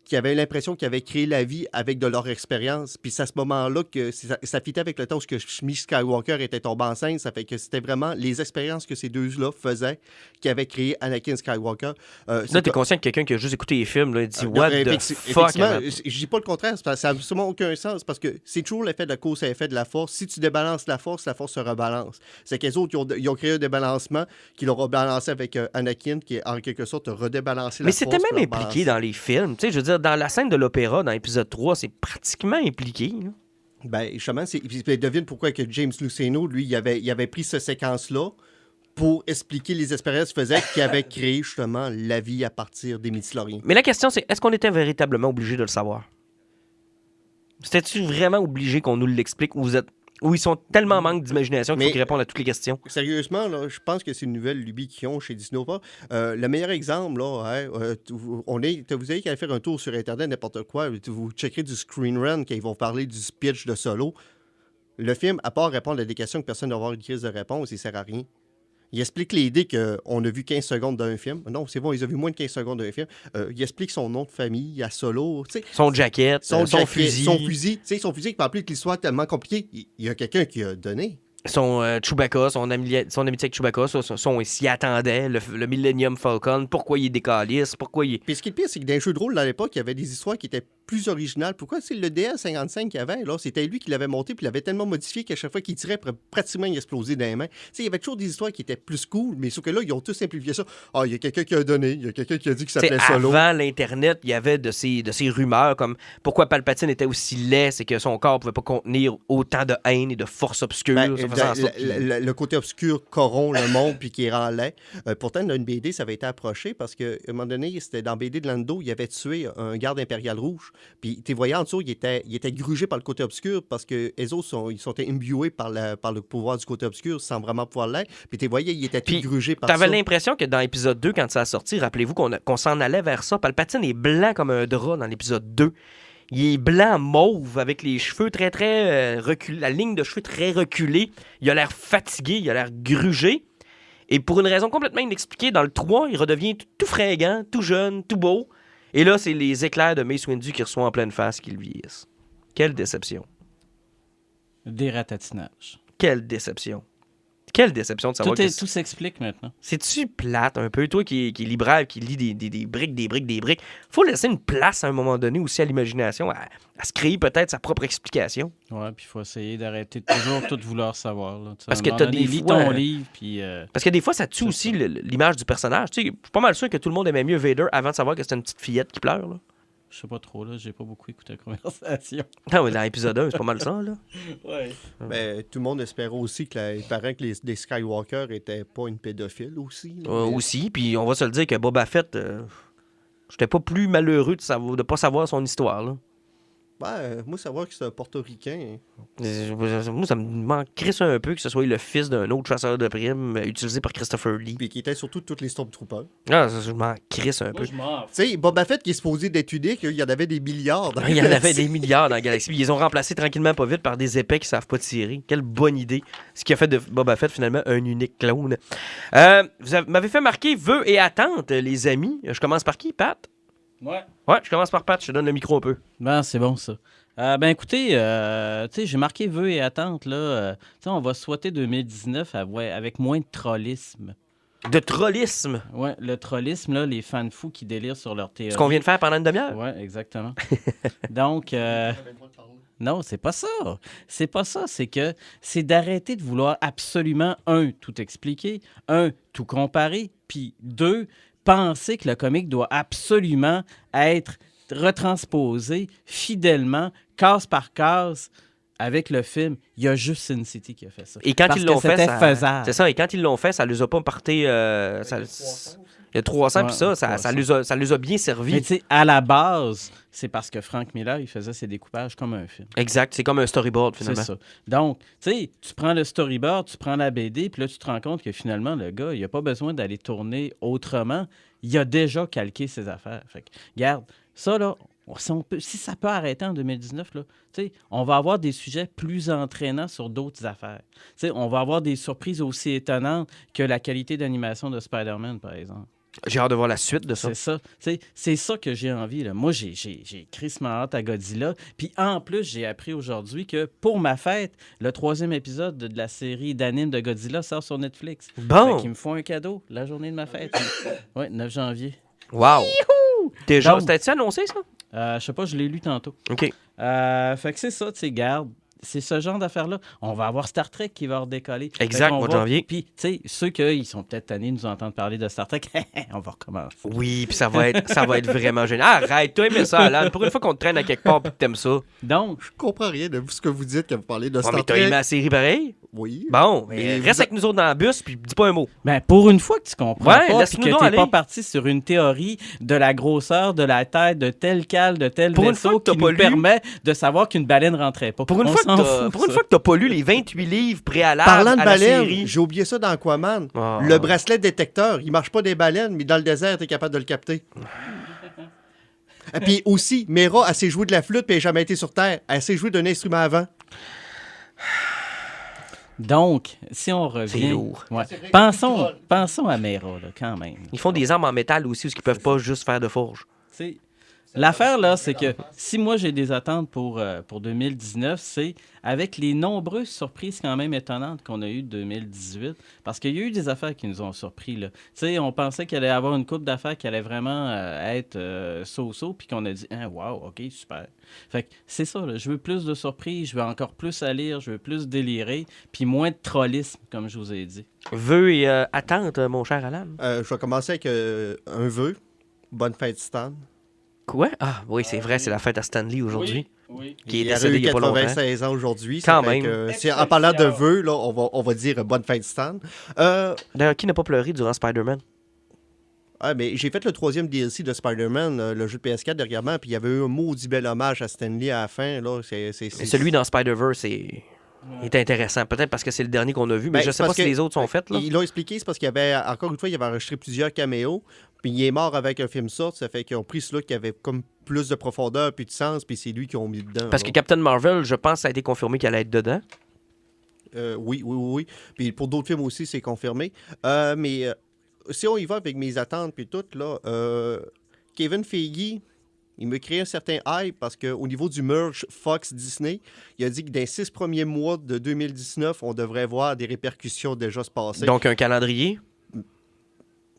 qui avaient l'impression qu'ils avaient créé la vie avec de leur expérience. Puis c'est à ce moment-là que ça fitait avec le temps où Shmi Skywalker était tombé enceinte. Ça fait que c'était vraiment les expériences que ces deux-là faisaient qui avaient créé Anakin Skywalker. Là, t'es conscient que quelqu'un qui a juste écouté les films, là, il dit « What the fuck? » Je dis pas le contraire, ça n'a absolument aucun sens parce que c'est toujours l'effet de la cause à effet de la force. Si tu débalances la force se rebalance. C'est qu'les autres, ils ont créé un débalancement qui l'ont rebalancé avec Anakin qui, en quelque sorte, a redébalancé la Mais force. c'était même impliqué dans les films. Tu sais, je veux dire, dans la scène de l'opéra, dans l'épisode 3, c'est pratiquement impliqué. Là. Ben, justement, devine pourquoi que James Luceno, lui, il avait pris cette séquence-là pour expliquer les expériences qu'il faisait, qui avait créé, justement, la vie à partir des midichloriens. Mais la question, c'est, est-ce qu'on était véritablement obligé de le savoir? C'était-tu vraiment obligé qu'on nous l'explique ou ils sont tellement en manque d'imagination qu'il faut qu'ils répondent à toutes les questions? Sérieusement, là, je pense que c'est une nouvelle lubie qu'ils ont chez Disney. Le meilleur exemple, là, vous avez qu'à faire un tour sur Internet, n'importe quoi, vous checkerez du screen run quand ils vont parler du speech de Solo. Le film, à part répondre à des questions que personne n'a avoir une crise de réponse, il sert à rien. Il explique l'idée qu'on a vu 15 secondes d'un film. Non, c'est bon, ils ont vu moins de 15 secondes d'un film. Il explique son nom de famille à Solo. Son jacket, son fusil. Son fusil. Son fusil qui peut appeler que l'histoire est tellement compliquée. Il y a quelqu'un qui a donné. Son Chewbacca, son amitié avec Chewbacca, il s'y attendait, le Millennium Falcon, pourquoi il est décaliste, pourquoi il est... Puis ce qui est le pire, c'est que dans les jeux de rôle, à l'époque, il y avait des histoires qui étaient plus originales. Pourquoi? C'est le DL55 qu'il y avait, là, c'était lui qui l'avait monté, puis il l'avait tellement modifié qu'à chaque fois qu'il tirait, pratiquement, il explosait dans les mains. Il y avait toujours des histoires qui étaient plus cool, mais sauf que là, ils ont tous simplifié ça. Ah, il y a quelqu'un qui a donné, il y a quelqu'un qui a dit que ça s'appelait Solo. Avant l'Internet, il y avait de ces rumeurs comme pourquoi Palpatine était aussi laid, c'est que son corps pouvait pas contenir autant de haine et de force obscure. Le côté obscur corrompt le monde puis qui rend laid. Pourtant, dans une BD, ça avait été approché parce qu'à un moment donné, c'était dans BD de Lando, il avait tué un garde impérial rouge. Puis, tu voyais en dessous, il était grugé par le côté obscur parce que les autres ils sont imbués par le pouvoir du côté obscur sans vraiment pouvoir l'être. Puis, tu voyais, il était tout grugé par ça. T'avais l'impression que dans l'épisode 2, quand ça a sorti, rappelez-vous qu'on s'en allait vers ça. Palpatine est blanc comme un drap dans l'épisode 2. Il est blanc mauve avec les cheveux très, très reculés, la ligne de cheveux très reculée. Il a l'air fatigué, il a l'air grugé. Et pour une raison complètement inexpliquée, dans le 3, il redevient tout fringant, tout jeune, tout beau. Et là, c'est les éclairs de Mace Windu qui reçoivent en pleine face qui le vieillissent. Quelle déception. Des ratatinage. Quelle déception. Quelle déception de savoir tout s'explique maintenant. C'est-tu plate un peu? Toi qui est libraire, qui lit des briques, faut laisser une place à un moment donné aussi à l'imagination, à se créer peut-être sa propre explication. Ouais, puis il faut essayer d'arrêter de toujours tout vouloir savoir. Là. Parce que t'as des fois... ton livre, puis... Parce que des fois, ça tue aussi l'image du personnage. Tu sais, je suis pas mal sûr que tout le monde aimait mieux Vader avant de savoir que c'était une petite fillette qui pleure, là. Je sais pas trop, là. J'ai pas beaucoup écouté la conversation. Non, mais dans l'épisode 1, c'est pas mal ça, là. Ouais. Mais tout le monde espérait aussi que il paraît que les Skywalker étaient pas une pédophile aussi. Aussi, puis on va se le dire que Boba Fett, j'étais pas plus malheureux de pas savoir son histoire, là. Moi, savoir que c'est un portoricain. Moi, ça me crisse un peu que ce soit le fils d'un autre chasseur de primes utilisé par Christopher Lee. Puis qui était surtout tous les Stormtroopers. Ah, je m'en crisse un peu. Tu sais, Boba Fett qui est supposé d'être unique, il y en avait des milliards dans la galaxie. Il y en avait des milliards dans la galaxie. Puis ils ont remplacé tranquillement pas vite par des épais qui savent pas tirer. Quelle bonne idée. Ce qui a fait de Boba Fett finalement un unique clone. Vous m'avez fait marquer vœux et attentes, les amis. Je commence par qui, Pat? Ouais, je commence par Pat, je te donne le micro un peu. Ben, c'est bon, ça. Écoutez, j'ai marqué vœux et attentes, là. On va souhaiter 2019 avec moins de trollisme. De trollisme? Ouais, le trollisme, là, les fans fous qui délirent sur leur théorie. Ce qu'on vient de faire pendant une demi-heure? Ouais, exactement. Donc, non, c'est pas ça. C'est pas ça. C'est que c'est d'arrêter de vouloir absolument, tout expliquer, tout comparer, puis 2, penser que le comique doit absolument être retransposé fidèlement, case par case, avec le film. Il y a juste Sin City qui a fait ça. Et quand ils l'ont fait, c'était faisable. C'est ça. Et quand ils l'ont fait, ça les a pas porté... Il y a 300, puis ça les a bien servi. Mais tu sais, à la base, c'est parce que Frank Miller, il faisait ses découpages comme un film. Exact. C'est comme un storyboard, finalement. C'est ça. Donc, tu sais, tu prends le storyboard, tu prends la BD, puis là, tu te rends compte que finalement, le gars, il n'a pas besoin d'aller tourner autrement. Il a déjà calqué ses affaires. Fait que, regarde, ça, là, si ça peut arrêter en 2019, là, on va avoir des sujets plus entraînants sur d'autres affaires. On va avoir des surprises aussi étonnantes que la qualité d'animation de Spider-Man, par exemple. J'ai hâte de voir la suite de ça. C'est ça. C'est ça que j'ai envie. Là. Moi, j'ai crissement hâte à Godzilla. Puis en plus, j'ai appris aujourd'hui que pour ma fête, le 3e épisode de la série d'anime de Godzilla sort sur Netflix. Bon. Fait qu'ils me font un cadeau la journée de ma fête. Oui, 9 janvier. Wow. Déjà, Donc- c'était-tu annoncé, ça? Je sais pas, je l'ai lu tantôt. OK. Fait que c'est ça, tu sais, garde. C'est ce genre d'affaires-là. On va avoir Star Trek qui va redécoller. Exact, mois de janvier. Puis, tu sais, ceux qui sont peut-être tannés de nous entendre parler de Star Trek, on va recommencer. Oui, puis ça va être vraiment génial. Arrête, toi, aimais ça, Alan. Pour une fois qu'on te traîne à quelque part et que t'aimes ça. Donc, Je comprends rien de ce que vous dites quand vous parlez de Ouais, Star mais t'as Trek. aimé la série pareil? Oui. Bon, Mais mais vous reste a- avec nous autres dans le bus puis dis pas un mot. ben, pour une fois que tu comprends Ouais, pas, puis laisse-nous que donc t'es aller. pas parti sur une théorie de la grosseur de la tête de tel cale, de tel Pour une vaisseau fois que t'as qui pas nous lu- permet de savoir qu'une baleine rentrait pas. Pour une, On fois s'en que fout, pour une ça. fois que t'as pas lu les 28 livres préalables Parlant de à la baleines, série. j'ai oublié ça dans Aquaman. Ah. Le bracelet détecteur, il marche pas des baleines, mais dans le désert, t'es capable de le capter. Et puis aussi, Mera, elle s'est jouée de la flûte puis elle n'a jamais été sur Terre. Elle s'est jouée d'un instrument avant. Donc, si on revient... C'est lourd. Ouais. Pensons à Mera, là, quand même. Ils font des armes en métal aussi, parce qu'ils peuvent pas juste faire de forge. T'sais, l'affaire, là, c'est que si moi, j'ai des attentes pour 2019, c'est avec les nombreuses surprises quand même étonnantes qu'on a eues de 2018, parce qu'il y a eu des affaires qui nous ont surpris, là. Tu sais, on pensait qu'il allait y avoir une couple d'affaires qui allait vraiment être so-so, puis qu'on a dit « wow, OK, super ». Fait que c'est ça, là. Je veux plus de surprises, je veux encore plus à lire, je veux plus délirer, puis moins de trollisme, comme je vous ai dit. Vœux et attentes, mon cher Alan. Je vais commencer avec un vœu. Bonne fête, Stan. Quoi? Ah, oui, c'est vrai, c'est la fête à Stanley aujourd'hui. Oui. Qui est Il a décédé eu il y a pas longtemps. 96 ans aujourd'hui. Quand ça fait même. que, en parlant de vœux, là, on va dire bonne fête, Stan. D'ailleurs, qui n'a pas pleuré durant Spider-Man? Mais j'ai fait le 3e DLC de Spider-Man, le jeu de PS4 dernièrement, puis il y avait eu un maudit bel hommage à Stanley à la fin. Là. C'est Celui dans Spider-Verse est intéressant. Peut-être parce que c'est le dernier qu'on a vu, mais Ben, je c'est sais pas parce si que- les autres sont faits. Là. Ils l'ont expliqué, c'est parce qu'il y avait, encore une fois, il avait enregistré plusieurs caméos, puis il est mort avec un film sort, ça fait qu'ils ont pris celui qui avait comme plus de profondeur puis de sens, puis c'est lui qu'ils ont mis dedans. Parce que là. Captain Marvel, je pense que ça a été confirmé qu'elle allait être dedans. Oui. Puis pour d'autres films aussi, c'est confirmé. Mais si on y va avec mes attentes puis tout, là, Kevin Feige, il me crée un certain hype parce qu'au niveau du merge Fox-Disney, il a dit que dans les 6 premiers mois de 2019, on devrait voir des répercussions déjà se passer. Donc, un calendrier.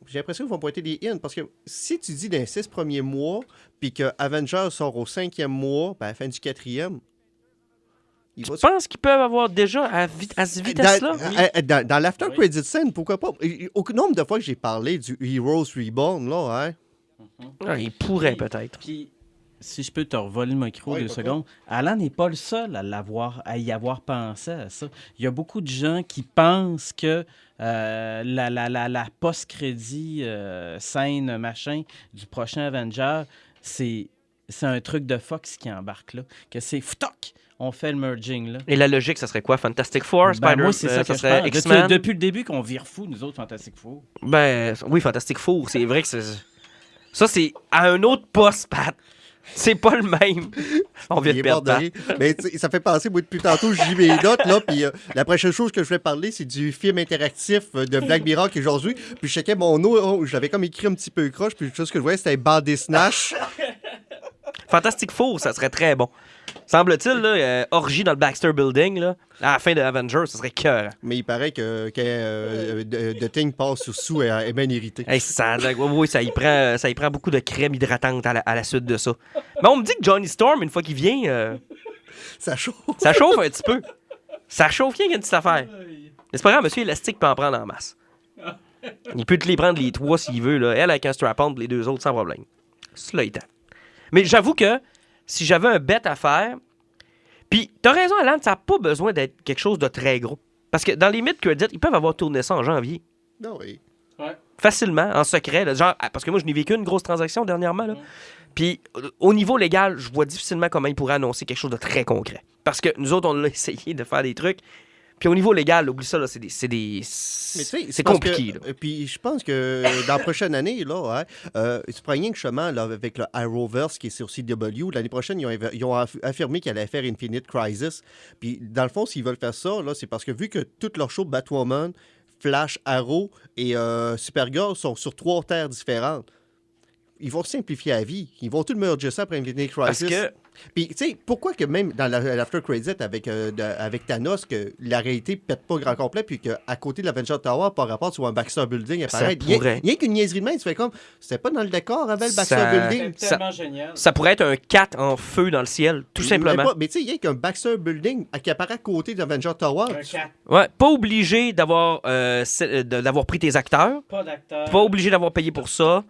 J'ai l'impression qu'ils vont pointer des hints parce que si tu dis dans les 6 premiers mois, puis que Avengers sort au 5e mois, ben, à la fin du 4e, il va Je pense qu'ils peuvent avoir déjà à cette vitesse-là. dans l'after credit scene, pourquoi pas? Au nombre de fois que j'ai parlé du Heroes Reborn, là, hein? Ah, ils pourraient peut-être. Puis, si je peux te revoler le micro Ouais, 2 pas secondes, Alan n'est pas le seul à y avoir pensé à ça. Il y a beaucoup de gens qui pensent que la post-crédit scène machin du prochain Avenger, c'est un truc de Fox qui embarque là. Que c'est fuck! On fait le merging là. Et la logique, ça serait quoi? Fantastic Four, Ben, Spider, moi, c'est ça que je serait pense. X-Men? Depuis le début qu'on vire fou, nous autres, Fantastic Four. Ben, oui, Fantastic Four, c'est vrai que c'est... Ça, c'est à un autre poste, Pat. C'est pas le même. On vient Il de est perdre mort de Pat. rire. Mais tu sais, ça fait penser, moi, depuis tantôt, je lis mes notes, là, puis la prochaine chose que je vais parler, c'est du film interactif de Black Mirror qui est aujourd'hui. Puis je checkais mon nom, j'avais comme écrit un petit peu croche, puis tout ce que je voyais, c'était Bandé Snatch. Fantastic Four, ça serait très bon. Semble-t-il, là, orgie dans le Baxter Building, là, à la fin de Avengers, ça serait cœur. Mais il paraît que The Thing passe sur sous et est bien irrité. Hey, oui, ça y prend beaucoup de crème hydratante à la suite de ça. Mais on me dit que Johnny Storm, une fois qu'il vient, Ça chauffe. ça chauffe un petit peu. Ça chauffe rien qu'une petite affaire. Mais c'est pas grave, Monsieur Élastique peut en prendre en masse. Il peut te les prendre les 3 s'il veut, là. Elle avec un strap-on, les 2 autres sans problème. Cela étant. Mais j'avoue que si j'avais un bet à faire, puis t'as raison, Alan, ça n'a pas besoin d'être quelque chose de très gros. Parce que dans les mid-credits, ils peuvent avoir tourné ça en janvier. Non, oui. Facilement, en secret. Là, genre, parce que moi, je n'ai vécu une grosse transaction dernièrement. Là. Puis, au niveau légal, je vois difficilement comment ils pourraient annoncer quelque chose de très concret. Parce que nous autres, on a essayé de faire des trucs. Puis, au niveau légal, oublie ça, là, c'est Mais tu sais, c'est parce compliqué. que- là. Puis je pense que dans la prochaine année, là, tu prends rien que justement là, avec le Arrowverse qui est sur CW, l'année prochaine, ils ont affirmé qu'ils allaient faire Infinite Crisis. Puis dans le fond, s'ils veulent faire ça, là, c'est parce que vu que toutes leurs shows Batwoman, Flash, Arrow et Supergirl sont sur 3 terres différentes. Ils vont simplifier la vie. Ils vont tout merger ça après Infinite Parce Crisis. que Puis, tu sais, pourquoi que même dans l'After Credit avec Thanos, que la réalité pète pas grand complet, puis qu'à côté de l'Avenger Tower, par rapport sur un Baxter Building apparaît, il pourrait. y a qu'une niaiserie de main, tu fais comme, c'était pas dans le décor avant le Baxter Ça- Building. C'est tellement génial. ça pourrait être un 4 en feu dans le ciel, tout simplement. Mais tu sais, il y a qu'un Baxter Building qui apparaît à côté de l'Avenger Tower. Un 4, Ouais, pas obligé d'avoir d'avoir pris tes acteurs, pas d'acteur. pas obligé d'avoir payé pour ça,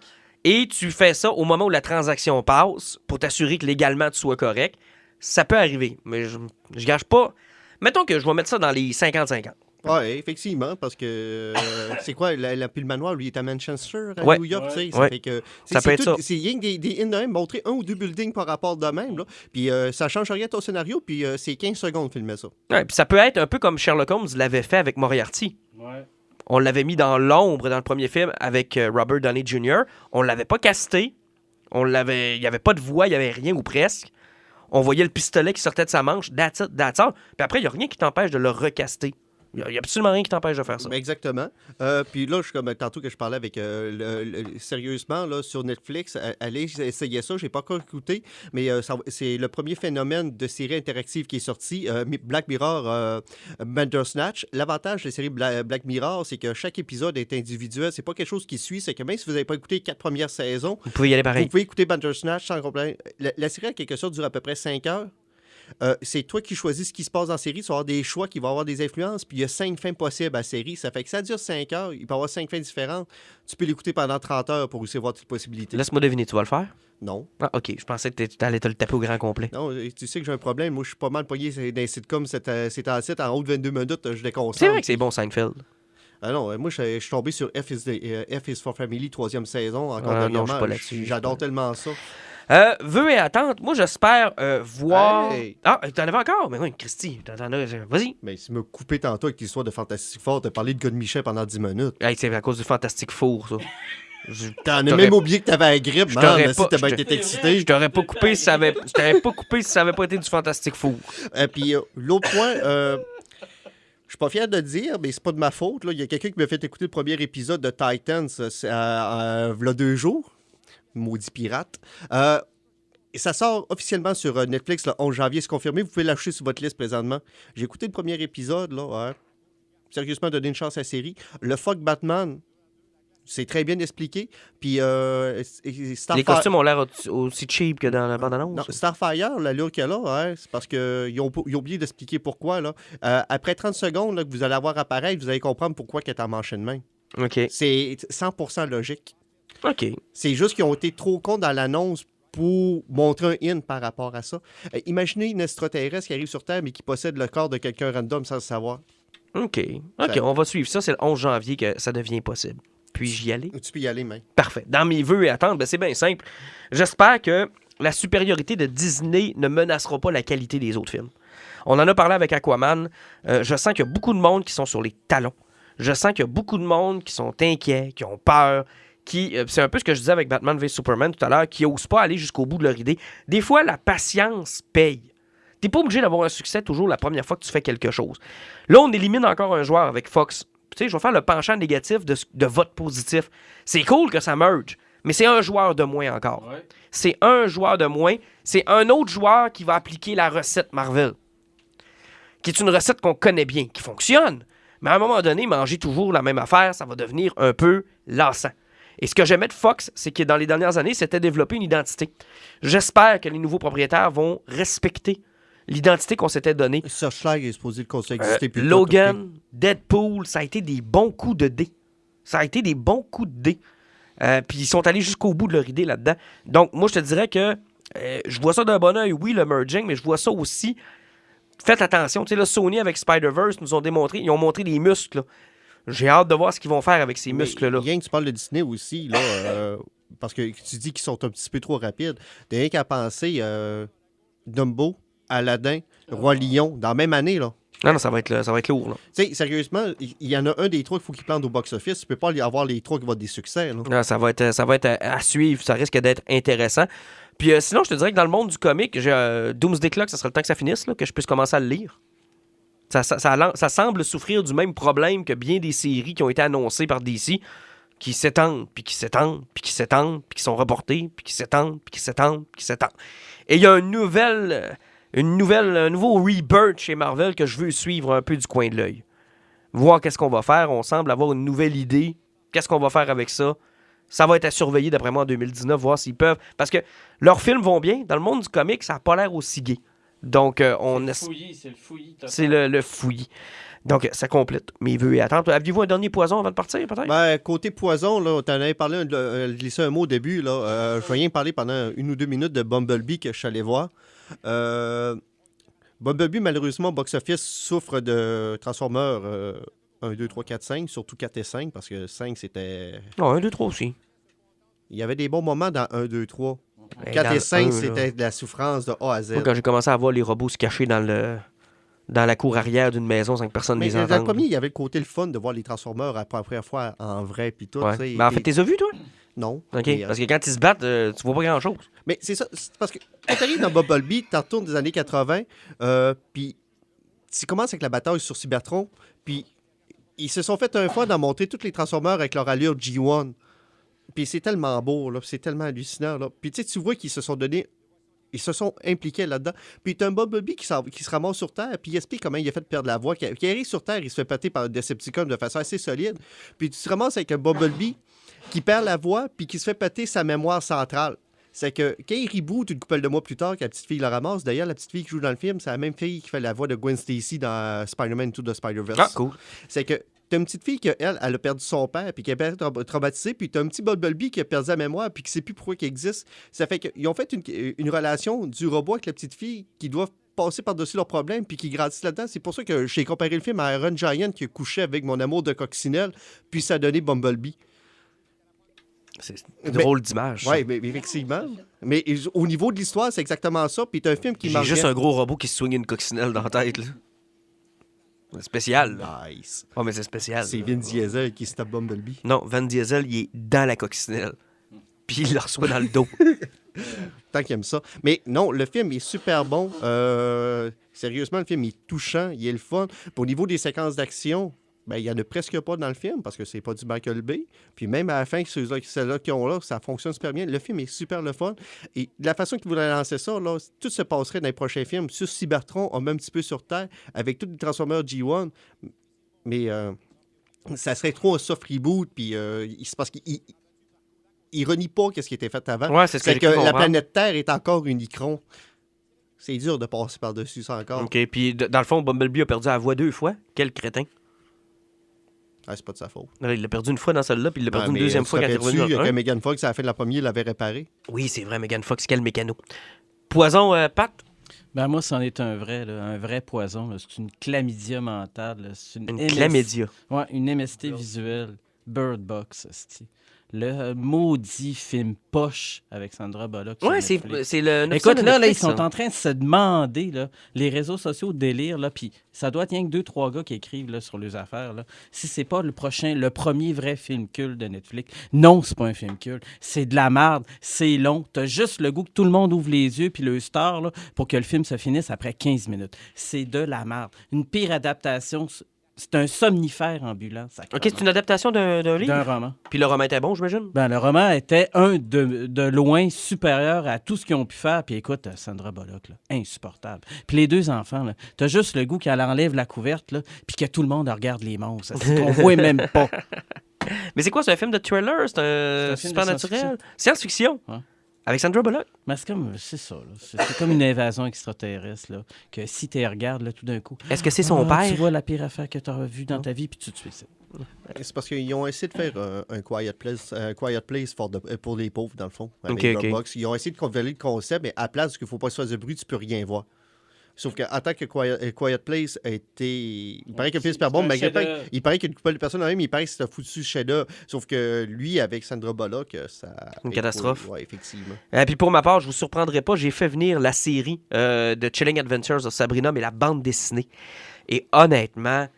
et tu fais ça au moment où la transaction passe pour t'assurer que légalement tu sois correct. Ça peut arriver, mais je gâche pas. Mettons que je vais mettre ça dans les 50-50. Oui, effectivement, parce que c'est quoi, puis le manoir, lui, il est à Manchester, à Ouais. New York, tu sais. Ça Ouais. fait que. Ça peut être ça. C'est rien que des in de même, montrer 1 ou 2 buildings par rapport de même, là. Puis ça change rien à ton scénario, puis c'est 15 secondes de filmer ça. Ouais, puis ça peut être un peu comme Sherlock Holmes l'avait fait avec Moriarty. Ouais. On l'avait mis dans l'ombre dans le premier film avec Robert Downey Jr. On l'avait pas casté. Il n'y avait pas de voix, il n'y avait rien ou presque. On voyait le pistolet qui sortait de sa manche, that's it, that's all. Puis après, il n'y a rien qui t'empêche de le recaster. Il n'y a absolument rien qui t'empêche de faire ça. Exactement. Puis là, je suis comme tantôt que je parlais avec sérieusement là, sur Netflix, allez essayer ça. J'ai pas encore écouté, mais c'est le premier phénomène de série interactive qui est sorti, Black Mirror Bandersnatch. L'avantage de la série Black Mirror, c'est que chaque épisode est individuel. C'est pas quelque chose qui suit. C'est que même si vous n'avez pas écouté les 4 premières saisons, Vous pouvez y aller pareil. vous pouvez écouter Bandersnatch sans problème. La série, en quelque sorte, dure à peu près 5 heures. C'est toi qui choisis ce qui se passe dans la série. Tu vas avoir des choix qui vont avoir des influences. Puis il y a 5 fins possibles à la série. Ça fait que ça dure 5 heures. Il peut y avoir 5 fins différentes. Tu peux l'écouter pendant 30 heures pour aussi voir toutes les possibilités. Laisse-moi deviner, tu vas le faire? Non. Ah, ok. Je pensais que tu allais te le taper au grand complet. Non, tu sais que j'ai un problème. Moi, je suis pas mal pogné dans les sitcoms. C'est en site. En haut de 22 minutes, je déconcentre. C'est vrai que c'est bon, Seinfeld. Ah non, moi, je suis tombé sur F is for Family, 3e saison. Encore Ah, non, dernièrement. je suis pas là-dessus. J'adore tellement ça. Vœux et attentes. Moi, j'espère voir. Hey! Ah, t'en avais encore? Mais oui, Christy, t'en as. Vas-y. Mais si me couper tantôt avec l'histoire de Fantastic Four, t'as parlé de God Michel pendant 10 minutes. Hey, c'est à cause du Fantastic Four, ça. T'en as t'aurais- même oublié que t'avais la grippe, Je t'aurais man. Si pas- t'as bien je été excité. Je t'aurais pas coupé si ça avait. Je t'aurais pas coupé si ça avait pas été du Fantastic Four. Puis l'autre point, je suis pas fier de le dire, mais c'est pas de ma faute. Là. Il y a quelqu'un qui m'a fait écouter le premier épisode de Titans v'là 2 jours. Maudit pirate. Et ça sort officiellement sur Netflix le 11 janvier, c'est confirmé. Vous pouvez l'acheter sur votre liste présentement. J'ai écouté le premier épisode, là. Ouais. Sérieusement, donner une chance à la série. Le fuck Batman, c'est très bien expliqué. Puis Les costumes ont l'air aussi cheap que dans la bande-annonce. Non, Starfire, l'allure qu'elle a, ouais, c'est parce qu'ils ont oublié d'expliquer pourquoi. Là. Après 30 secondes là, que vous allez avoir appareil, vous allez comprendre pourquoi qu'elle est en manche de main. OK. C'est 100% logique. OK. C'est juste qu'ils ont été trop cons dans l'annonce pour montrer un par rapport à ça. Imaginez une extraterrestre qui arrive sur Terre mais qui possède le corps de quelqu'un random sans le savoir. OK. OK, on va suivre ça. C'est le 11 janvier que ça devient possible. Puis-je y aller? Tu peux y aller, mais. Parfait. Dans mes vœux et attentes, ben, c'est bien simple. J'espère que la supériorité de Disney ne menacera pas la qualité des autres films. On en a parlé avec Aquaman. Je sens qu'il y a beaucoup de monde qui sont sur les talons. Je sens qu'il y a beaucoup de monde qui sont inquiets, qui ont peur, c'est un peu ce que je disais avec Batman v Superman tout à l'heure, qui n'osent pas aller jusqu'au bout de leur idée. Des fois, la patience paye. T'es pas obligé d'avoir un succès toujours la première fois que tu fais quelque chose. Là, on élimine encore un joueur avec Fox. Tu sais, je vais faire le penchant négatif de vote positif. C'est cool que ça merge, mais c'est un joueur de moins encore. Ouais. C'est un joueur de moins. C'est un autre joueur qui va appliquer la recette Marvel, qui est une recette qu'on connaît bien, qui fonctionne. Mais à un moment donné, manger toujours la même affaire, ça va devenir un peu lassant. Et ce que j'aimais de Fox, c'est que dans les dernières années, c'était développer une identité. J'espère que les nouveaux propriétaires vont respecter l'identité qu'on s'était donnée. Searchlight est supposé le conseil exister plus tard, Logan, Deadpool, ça a été des bons coups de dés. Ça a été des bons coups de dés. Puis ils sont allés jusqu'au bout de leur idée là-dedans. Donc, moi, je te dirais que je vois ça d'un bon oeil, oui, le merging, mais je vois ça aussi. Faites attention. Tu sais, là, Sony avec Spider-Verse nous ont démontré, ils ont montré des muscles, là. J'ai hâte de voir ce qu'ils vont faire avec ces muscles-là. Rien que tu parles de Disney aussi, là, parce que tu dis qu'ils sont un petit peu trop rapides. T'as rien qu'à penser Dumbo, Aladdin, Roi Lion, dans la même année, là. Non, ça va être lourd, là. Tu sais, sérieusement, il y en a un des trois qu'il faut qu'il plante au box-office. Tu peux pas avoir les trois qui vont être des succès, là. Non, ça va être à suivre. Ça risque d'être intéressant. Puis sinon, je te dirais que dans le monde du comic, Doomsday Clock, ça sera le temps que ça finisse, là, que je puisse commencer à le lire. Ça semble souffrir du même problème que bien des séries qui ont été annoncées par DC, qui s'étendent, puis qui s'étendent, puis qui s'étendent, puis qui sont reportées, puis qui s'étendent, puis qui s'étendent, puis qui s'étendent. Et il y a un nouveau rebirth chez Marvel que je veux suivre un peu du coin de l'œil. Voir qu'est-ce qu'on va faire. On semble avoir une nouvelle idée. Qu'est-ce qu'on va faire avec ça? Ça va être à surveiller, d'après moi, en 2019, voir s'ils peuvent. Parce que leurs films vont bien. Dans le monde du comic, ça n'a pas l'air aussi gai. Donc, C'est le fouillis. C'est le fouillis. Donc, ça complète mes vœux et attentes. Aviez-vous un dernier poison avant de partir, peut-être? Ben, côté poison, là, t'en avais parlé, glissé un mot au début. Je vais rien parler pendant 1 ou 2 minutes de Bumblebee que je suis allé voir. Bumblebee, malheureusement, box-office, souffre de Transformers 1, 2, 3, 4, 5, surtout 4 et 5, parce que 5, c'était... Non, 1, 2, 3 aussi. Il y avait des bons moments dans 1, 2, 3. Et 4 dans et 5, le 1, c'était de la souffrance de A à Z. Moi, quand j'ai commencé à voir les robots se cacher dans la cour arrière d'une maison sans que personne ne Mais les dans entende. le premier, il y avait le côté le fun de voir les Transformers la première fois en vrai, puis tout. Ouais. tu sais, Mais en fait, t'es as vu, toi? Non. OK. Mais, Parce que quand ils se battent, tu vois pas grand-chose. mais c'est ça, c'est parce que quand t'arrives dans Bumblebee, t'en retournes des années 80, puis tu commences avec la bataille sur Cybertron, puis ils se sont fait un fun à montrer tous les Transformers avec leur allure G1. Puis c'est tellement beau, là, puis c'est tellement hallucinant. Là. Puis tu vois qu'ils se sont donnés... Ils se sont impliqués là-dedans. Puis t'as un Bumblebee qui se ramasse sur Terre, puis il explique comment il a fait perdre la voix. Qui arrive sur Terre, il se fait péter par un Decepticon de façon assez solide. Puis tu te ramasses avec un Bumblebee qui perd la voix, puis qui se fait péter sa mémoire centrale. C'est que quand il reboot une couple de mois plus tard, que la petite fille le ramasse, d'ailleurs, la petite fille qui joue dans le film, c'est la même fille qui fait la voix de Gwen Stacy dans Spider-Man 2 de Spider-Verse. Ah, cool. C'est que t'as une petite fille qui, elle a perdu son père, puis qui a été traumatisée, puis t'as un petit Bumblebee qui a perdu la mémoire, puis qui sait plus pourquoi il existe. Ça fait qu'ils ont fait une relation du robot avec la petite fille qui doivent passer par-dessus leurs problèmes, puis qui grandissent là-dedans. C'est pour ça que j'ai comparé le film à Iron Giant qui a couché avec mon amour de coccinelle, puis ça a donné Bumblebee. C'est drôle d'image. Oui, mais effectivement. Mais au niveau de l'histoire, c'est exactement ça. Puis t'as un film qui J'ai marche juste bien. un gros robot qui se swing une coccinelle dans la tête, là. C'est spécial, là. Nice. Ouais, mais c'est spécial. C'est Vin Diesel qui se tape Bumblebee. Non, Van Diesel, il est dans la coccinelle. Puis il le reçoit dans le dos. Tant qu'il aime ça. Mais non, le film est super bon. Sérieusement, le film est touchant, il est le fun. Puis au niveau des séquences d'action, ben, il n'y en a presque pas dans le film parce que c'est pas du Michael Bay. Puis même à la fin, ceux-là qui ont là, ça fonctionne super bien. Le film est super le fun. Et de la façon qu'ils voulaient lancer ça, là, tout se passerait dans les prochains films sur Cybertron, un même petit peu sur Terre, avec tous les Transformers G1. Mais ça serait trop un soft reboot. Puis c'est parce qu'il renie pas ce qui était fait avant. Ouais, c'est ce que j'ai que cru la comprendre. planète Terre est encore Unicron. C'est dur de passer par-dessus ça encore. OK, puis dans le fond, Bumblebee a perdu la voix 2 fois. Quel crétin. Ah, c'est pas de sa faute. Il l'a perdu une fois dans celle-là, puis il l'a perdu Ouais, une deuxième fois quand il est revenu. Il y a dans le un. Megan Fox, à la fin de la première, il l'avait réparé. Oui, c'est vrai, Megan Fox, quel mécano. Poison, Pat? Ben moi, c'en est un vrai poison. Là. C'est une chlamydia mentale. Là. C'est Une chlamydia. Ouais, une MST visuelle. Bird Box, c'est le maudit film poche avec Sandra Bullock. sur Ouais, Netflix. c'est le... Écoute, là, ils Netflix, sont ça. en train de se demander, là, les réseaux sociaux délire, là, puis ça doit être rien que 2-3 gars qui écrivent là, sur leurs affaires, là, si c'est pas le premier vrai film culte de Netflix. Non, c'est pas un film culte. C'est de la merde, c'est long. T'as juste le goût que tout le monde ouvre les yeux puis le star là, pour que le film se finisse après 15 minutes. C'est de la merde. Une pire adaptation, c'est un somnifère ambulant. OK, c'est une adaptation d'un livre? D'un roman. Puis le roman était bon, j'imagine? Ben, le roman était de loin supérieur à tout ce qu'ils ont pu faire. Puis écoute, Sandra Bullock, là, insupportable. Puis les deux enfants, là, t'as juste le goût qu'elle enlève la couverte, là, puis que tout le monde regarde les monstres. On voit même pas. Mais c'est quoi, c'est un film de thriller? C'est un film de super-naturel? Science-fiction? Ouais. Avec Sandra Bullock? Mais c'est ça. Là. C'est comme une invasion extraterrestre, là, que si tu regardes, là, tout d'un coup... Est-ce que c'est son Ah, père? Tu vois la pire affaire que tu as vue dans ta vie, puis tu te suicides. C'est parce qu'ils ont essayé de faire un Quiet Place pour les pauvres, dans le fond. Avec Ok. Dropbox. Ils ont essayé de convertir le concept, mais à la place qu'il ne faut pas se faire de bruit, tu peux rien voir. Sauf qu'en tant que Quiet Place a été... Il paraît que le film est super bon, un mais chef-d'œuvre. il paraît qu'il y a une couple de personnes même, il paraît que c'est un foutu chef-d'œuvre. Sauf que lui, avec Sandra Bullock, ça... Une catastrophe. Oui, effectivement. Et puis pour ma part, je vous surprendrai pas, j'ai fait venir la série de Chilling Adventures of Sabrina, mais la bande dessinée. Et honnêtement,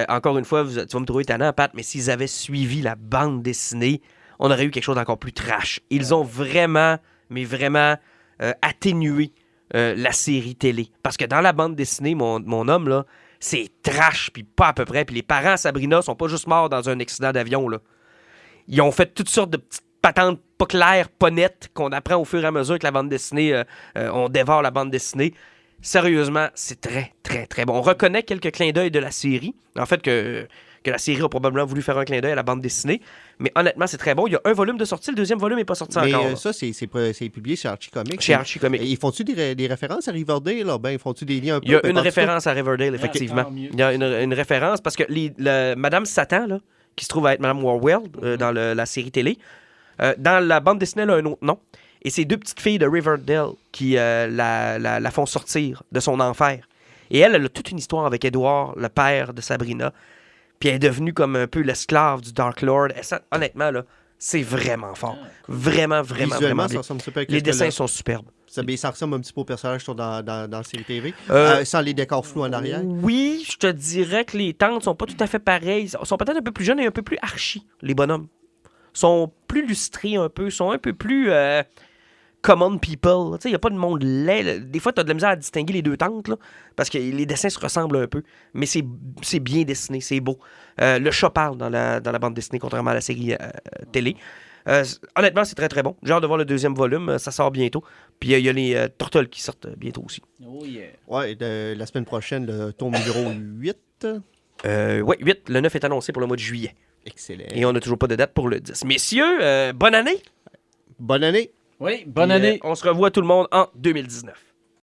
encore une fois, tu vas me trouver tannant, Pat, mais s'ils avaient suivi la bande dessinée, on aurait eu quelque chose d'encore plus trash. Ils ont vraiment, mais vraiment atténué la série télé. Parce que dans la bande dessinée, mon homme, là, C'est trash, puis pas à peu près. Puis les parents à Sabrina sont pas juste morts dans un accident d'avion, là. Ils ont fait toutes sortes de petites patentes pas claires, pas nettes, qu'on apprend au fur et à mesure que la bande dessinée, on dévore la bande dessinée. Sérieusement, c'est très, très, très bon. On reconnaît quelques clins d'œil de la série. En fait, que la série a probablement voulu faire un clin d'œil à la bande dessinée. Mais honnêtement, c'est très bon. Il y a un volume de sortie, le deuxième volume n'est pas sorti Mais encore. là. ça, c'est publié chez Archie Comics. Chez Archie Comics. Ils font-tu des références à Riverdale? Là? Ben, font-tu des liens un peu? Il y a Ben, une parce que- référence à Riverdale, effectivement. tant mieux. Il y a une référence parce que Madame Satan, là, qui se trouve à être Madame Warworld dans la série télé, dans la bande dessinée, elle a un autre nom. Et c'est deux petites filles de Riverdale qui la font sortir de son enfer. Et elle a toute une histoire avec Edward, le père de Sabrina. Puis elle est devenue comme un peu l'esclave du Dark Lord. Et ça, honnêtement, là, c'est vraiment fort. Vraiment, vraiment, Visuellement, vraiment ça bien. ressemble super à Les qu'est-ce que dessins la- sont superbes. ça ressemble un petit peu au personnage qui sont dans la série TV. Euh, Sans les décors flous en arrière. Oui, je te dirais que les tantes sont pas tout à fait pareilles. Ils sont peut-être un peu plus jeunes et un peu plus archi, les bonhommes. Sont plus lustrés un peu, sont un peu plus common people. Il n'y a pas de monde laid. Là. Des fois, tu as de la misère à distinguer les deux tantes, là, parce que les dessins se ressemblent un peu. Mais c'est bien dessiné, c'est beau. Le chat parle dans la bande dessinée, contrairement à la série télé. Honnêtement, c'est très très bon. J'ai hâte de voir le deuxième volume. Ça sort bientôt. Puis il y a les Turtles qui sortent bientôt aussi. Oh yeah. Ouais, la semaine prochaine, le tome numéro 8. Oui, 8. Le 9 est annoncé pour le mois de juillet. Excellent. Et on n'a toujours pas de date pour le 10. Messieurs, bonne année! Bonne année! Oui, bonne Puis, année. on se revoit tout le monde en 2019.